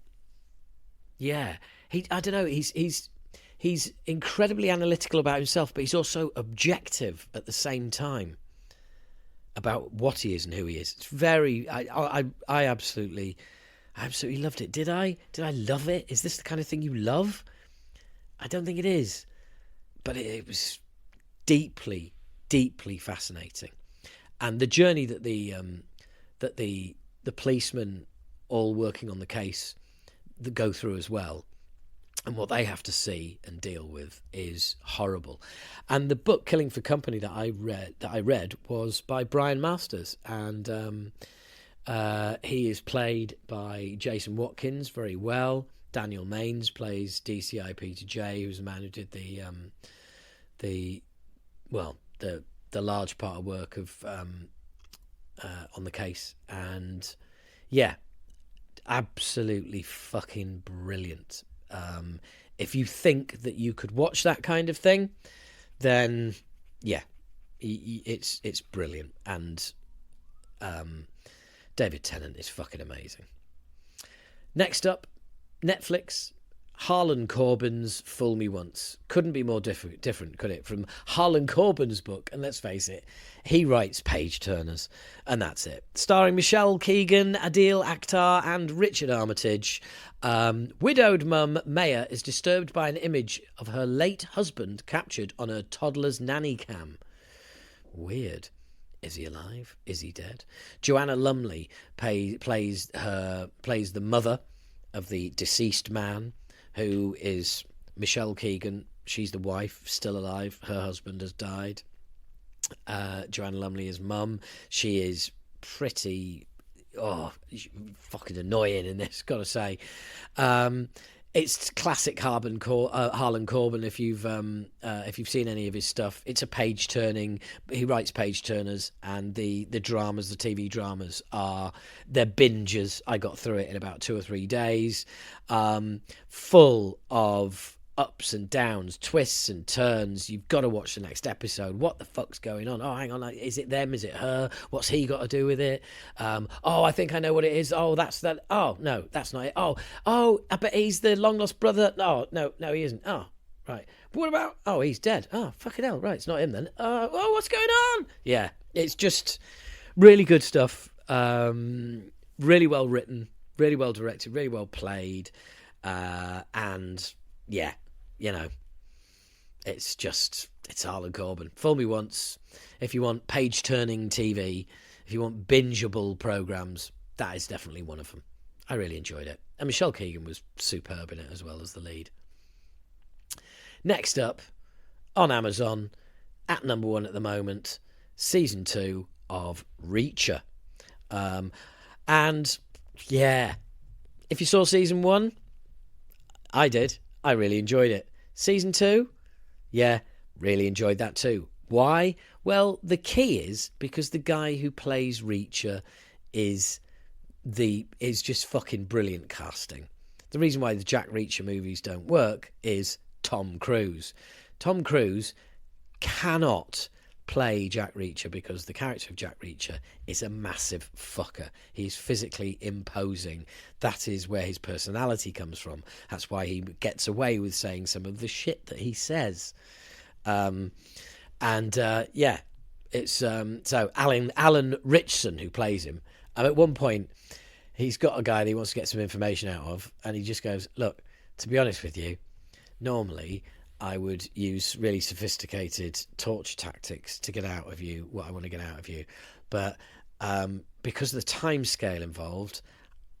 yeah, I don't know. He's incredibly analytical about himself, but he's also objective at the same time about what he is and who he is. It's very. I absolutely loved it. Did I love it? Is this the kind of thing you love? I don't think it is, but it was deeply fascinating, and the journey that the policemen all working on the case that go through as well, and what they have to see and deal with is horrible. And the book Killing for Company that I read was by Brian Masters, and he is played by Jason Watkins very well. Daniel Maines plays DCI Peter J, who's the man who did the large part of work of on the case. And yeah, absolutely fucking brilliant. If you think that you could watch that kind of thing, then yeah, it's brilliant. And David Tennant is fucking amazing. Next up, Netflix, Harlan Corbin's Fool Me Once. Couldn't be more different, could it? From Harlan Corbin's book, and let's face it, he writes page turners, and that's it. Starring Michelle Keegan, Adil Akhtar, and Richard Armitage, widowed mum Maya is disturbed by an image of her late husband captured on her toddler's nanny cam. Weird. Is he alive? Is he dead? Joanna Lumley plays the mother of the deceased man, who is Michelle Keegan. She's the wife, still alive. Her husband has died. Joanna Lumley is mum. She is pretty fucking annoying in this, gotta say. It's classic Harlan Coben. If you've seen any of his stuff, it's a page turning. He writes page turners, and the dramas, the TV dramas, they're bingers. I got through it in about 2 or 3 days, full of ups and downs, twists and turns. You've got to watch the next episode. What the fuck's going on? Oh, hang on, is it them? Is it her? What's he got to do with it? I think I know what it is. Oh, that's that. Oh, no, that's not it. Oh, I bet he's the long lost brother. No, he isn't. Oh, right. But what about? Oh, he's dead. Oh, fucking hell. Right, it's not him then. What's going on? Yeah, it's just really good stuff. Really well written, really well directed, really well played, and yeah. It's Harlan Coben. Fool me once. If you want page-turning TV, if you want bingeable programmes, that is definitely one of them. I really enjoyed it. And Michelle Keegan was superb in it as well as the lead. Next up, on Amazon, at number 1 at the moment, Season 2 of Reacher. And, yeah, if you saw Season 1, I did. I really enjoyed it. Season 2, yeah, really enjoyed that too. Why? Well, the key is because the guy who plays Reacher is just fucking brilliant casting. The reason why the Jack Reacher movies don't work is Tom Cruise. Tom Cruise cannot play Jack Reacher because the character of Jack Reacher is a massive fucker. He's physically imposing. That is where his personality comes from. That's why he gets away with saying some of the shit that he says. It's so Alan Ritchson who plays him. And at one point, he's got a guy that he wants to get some information out of, and he just goes, "Look, to be honest with you, normally I would use really sophisticated torture tactics to get out of you what I want to get out of you. But because of the time scale involved,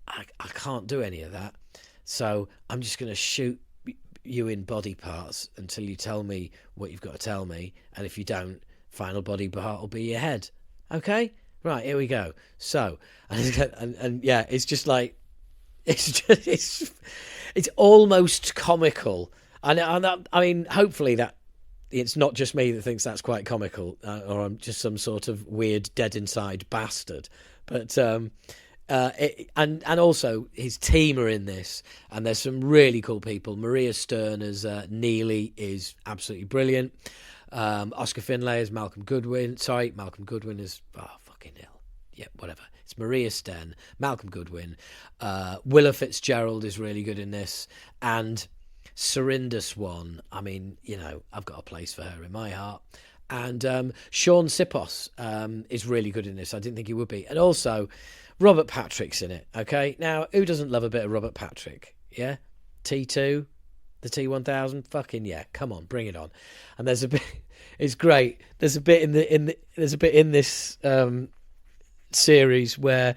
I can't do any of that. So I'm just going to shoot you in body parts until you tell me what you've got to tell me. And if you don't, final body part will be your head. Okay? Right, here we go. So, and yeah, it's just like, it's almost comical. And I mean, hopefully that it's not just me that thinks that's quite comical, or I'm just some sort of weird dead inside bastard. But and also his team are in this, and there's some really cool people. Maria Stern as Neely is absolutely brilliant. Oscar Finlay as Malcolm Goodwin. Sorry, Malcolm Goodwin is fucking hell. Yeah, whatever. It's Maria Stern, Malcolm Goodwin. Willa Fitzgerald is really good in this, and Surinder Swan, I mean, I've got a place for her in my heart. And Sean Sipos is really good in this. I didn't think he would be. And also, Robert Patrick's in it, okay? Now, who doesn't love a bit of Robert Patrick? Yeah? T2? The T1000? Fucking yeah, come on, bring it on. And there's a bit, it's great. There's a bit in this series where,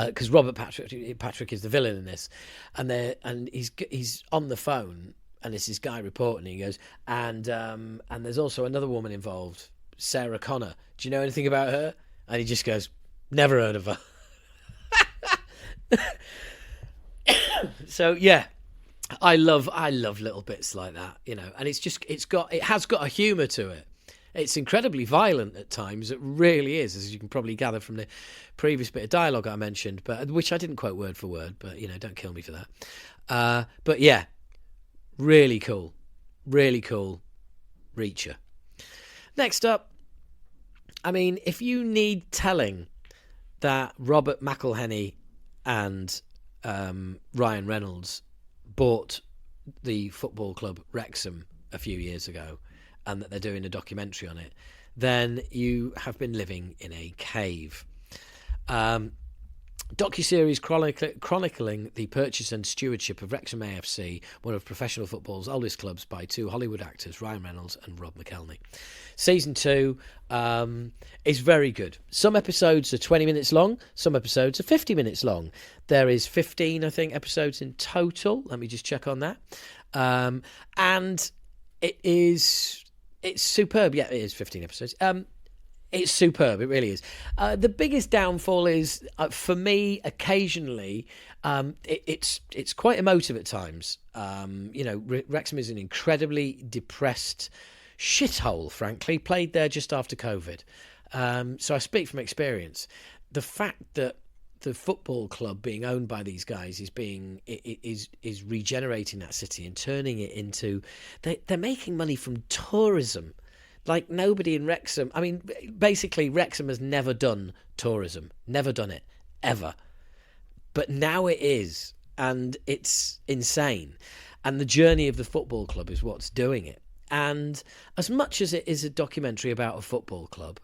because Robert Patrick is the villain in this, and he's on the phone, and it's this guy reporting. And he goes, and there's also another woman involved, Sarah Connor. Do you know anything about her? And he just goes, never heard of her. So yeah, I love little bits like that, and it has got a humour to it. It's incredibly violent at times. It really is, as you can probably gather from the previous bit of dialogue I mentioned, but which I didn't quote word for word, but, don't kill me for that. But, yeah, really cool. Really cool Reacher. Next up, I mean, if you need telling that Robert McElhenney and Ryan Reynolds bought the football club Wrexham a few years ago, and that they're doing a documentary on it, then you have been living in a cave. Docuseries chronicling the purchase and stewardship of Wrexham AFC, one of professional football's oldest clubs, by two Hollywood actors, Ryan Reynolds and Rob McElhenney. Season 2 is very good. Some episodes are 20 minutes long, some episodes are 50 minutes long. There is 15, I think, episodes in total. Let me just check on that. And it's superb. Yeah, it is 15 episodes. It's superb. It really is. The biggest downfall is, for me, occasionally, it's quite emotive at times. Wrexham is an incredibly depressed shithole, frankly. Played there just after COVID. So I speak from experience. The fact that the football club being owned by these guys is regenerating that city and turning it into... They're making money from tourism. Like nobody in Wrexham. I mean, basically, Wrexham has never done tourism. Never done it. Ever. But now it is. And it's insane. And the journey of the football club is what's doing it. And as much as it is a documentary about a football club,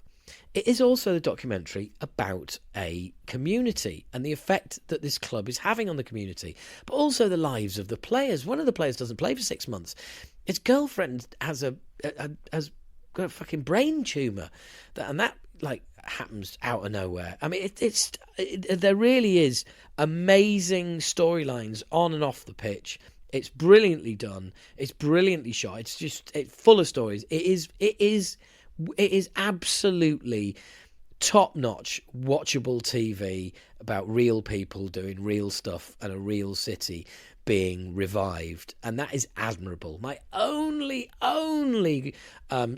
it is also a documentary about a community and the effect that this club is having on the community, but also the lives of the players. One of the players doesn't play for 6 months. His girlfriend has got a fucking brain tumour, and that like happens out of nowhere. I mean, there really is amazing storylines on and off the pitch. It's brilliantly done. It's brilliantly shot. It's full of stories. It is absolutely top-notch, watchable TV about real people doing real stuff and a real city being revived, and that is admirable. My only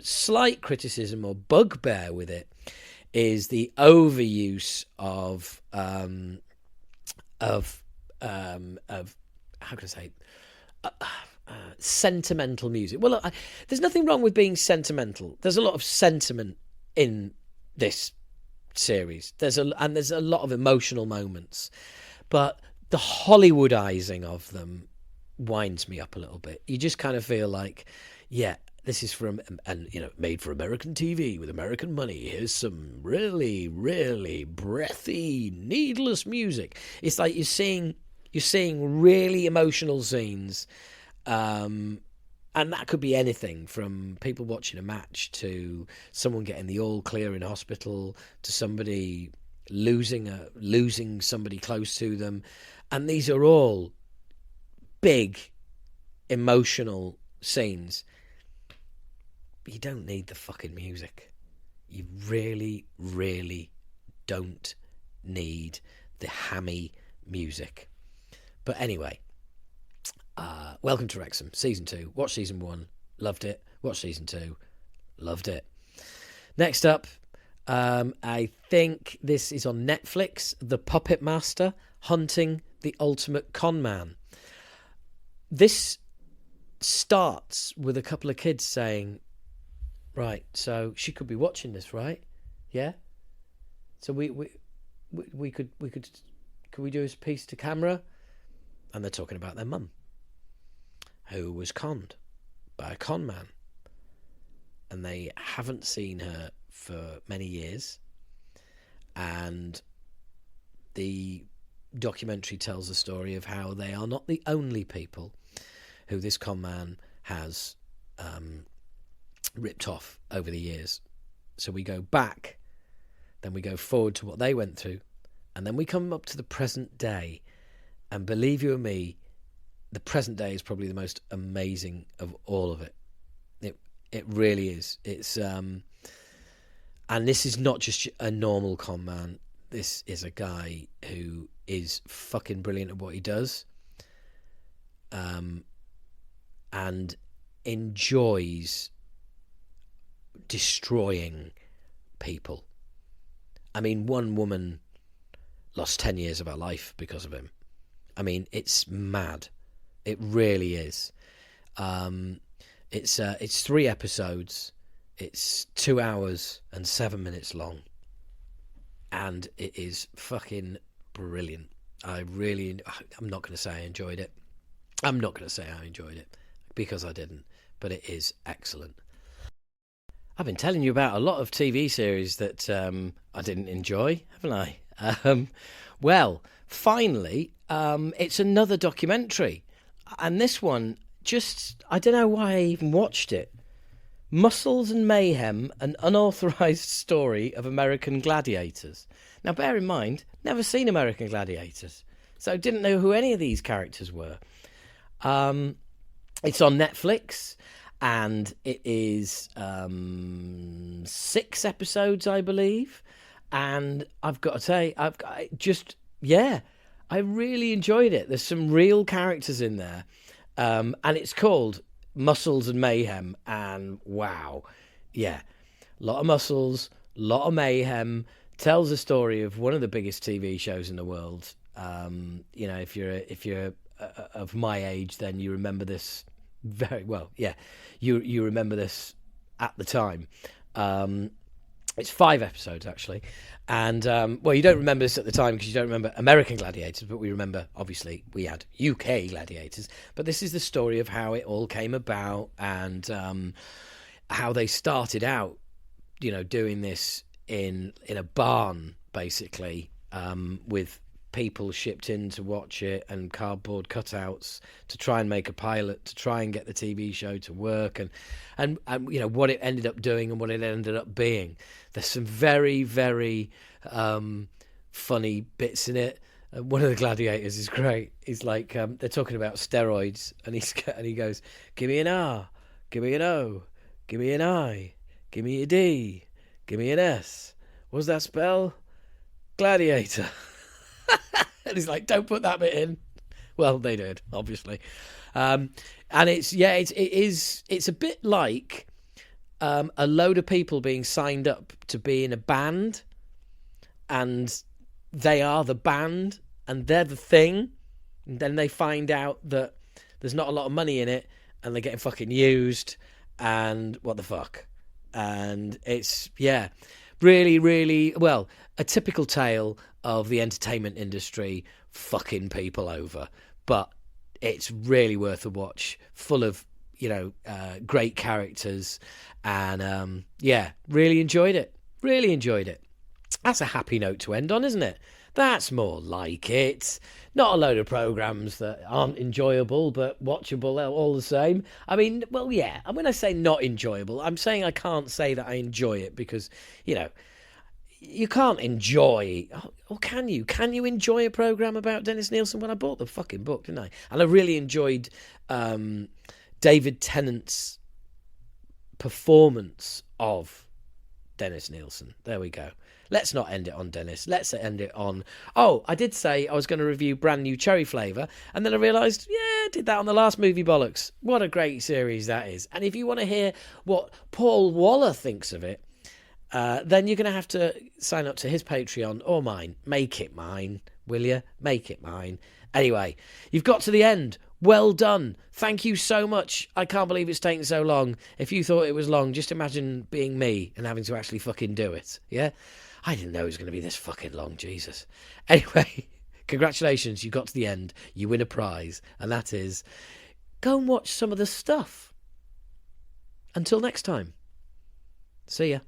slight criticism or bugbear with it is the overuse of how can I say, sentimental music. Well, there's nothing wrong with being sentimental. There's a lot of sentiment in this series. There's a lot of emotional moments, but the Hollywoodizing of them winds me up a little bit. You just kind of feel like, yeah, this is made for American TV with American money. Here's some really, really breathy, needless music. It's like you're seeing really emotional scenes, and that could be anything from people watching a match to someone getting the all clear in hospital to somebody losing somebody close to them. And these are all big emotional scenes. But you don't need the fucking music. You really, really don't need the hammy music. But anyway, welcome to Wrexham, Season 2. Watch Season 1, loved it. Watch Season 2, loved it. Next up, I think this is on Netflix, The Puppet Master, Hunting the Ultimate Conman. This starts with a couple of kids saying, right, so she could be watching this, right? Yeah? So we could do a piece to camera? And they're talking about their mum, who was conned by a con man. And they haven't seen her for many years. And the documentary tells the story of how they are not the only people who this con man has ripped off over the years. So we go back, then we go forward to what they went through, and then we come up to the present day. And believe you and me, the present day is probably the most amazing of all of it. It really is. It's and this is not just a normal con man. This is a guy who is fucking brilliant at what he does, and enjoys destroying people. I mean, one woman lost 10 years of her life because of him. I mean, it's mad. It really is. It's 3 episodes. It's 2 hours and 7 minutes long. And it is fucking brilliant. I'm not going to say I enjoyed it. I'm not going to say I enjoyed it because I didn't. But it is excellent. I've been telling you about a lot of TV series that I didn't enjoy, haven't I? Well, finally, it's another documentary. And this one, I don't know why I even watched it. Muscles and Mayhem, an unauthorized story of American Gladiators. Now, bear in mind, never seen American Gladiators, so didn't know who any of these characters were. It's on Netflix, and it is 6 episodes, I believe. And I've got to say, I really enjoyed it. There's some real characters in there, and it's called Muscles and Mayhem. And wow, yeah, a lot of muscles, a lot of mayhem. Tells the story of one of the biggest TV shows in the world. If you're of my age, then you remember this very well. Yeah, you remember this at the time. It's 5 episodes, actually. And, you don't remember this at the time because you don't remember American Gladiators, but we remember, obviously, we had UK Gladiators. But this is the story of how it all came about and how they started out, doing this in a barn, basically, with people shipped in to watch it and cardboard cutouts to try and make a pilot, to try and get the TV show to work, and what it ended up doing and what it ended up being. There's some very, very funny bits in it. One of the gladiators is great. He's like, they're talking about steroids, and he goes, "Give me an R, give me an O, give me an I, give me a D, give me an S. What's that spell? Gladiator." And he's like, "Don't put that bit in." Well, they did, obviously. And it's a bit like a load of people being signed up to be in a band, and they are the band, and they're the thing. And then they find out that there's not a lot of money in it, and they're getting fucking used, and what the fuck. And it's, really, really, a typical tale of the entertainment industry fucking people over. But it's really worth a watch, full of, great characters. And, really enjoyed it. Really enjoyed it. That's a happy note to end on, isn't it? That's more like it. Not a load of programmes that aren't enjoyable, but watchable all the same. I mean, and when I say not enjoyable, I'm saying I can't say that I enjoy it because, you can't enjoy, or can you? Can you enjoy a programme about Dennis Nielsen? Well, I bought the fucking book, didn't I? And I really enjoyed David Tennant's performance of Dennis Nielsen. There we go. Let's not end it on Dennis. Let's end it on... Oh, I did say I was going to review Brand New Cherry Flavour, and then I realised, I did that on the last movie, Bollocks. What a great series that is. And if you want to hear what Paul Waller thinks of it, then you're going to have to sign up to his Patreon or mine. Make it mine, will you? Make it mine. Anyway, you've got to the end. Well done. Thank you so much. I can't believe it's taken so long. If you thought it was long, just imagine being me and having to actually fucking do it. Yeah? I didn't know it was going to be this fucking long, Jesus. Anyway, congratulations. You got to the end. You win a prize. And that is, go and watch some of the stuff. Until next time. See ya.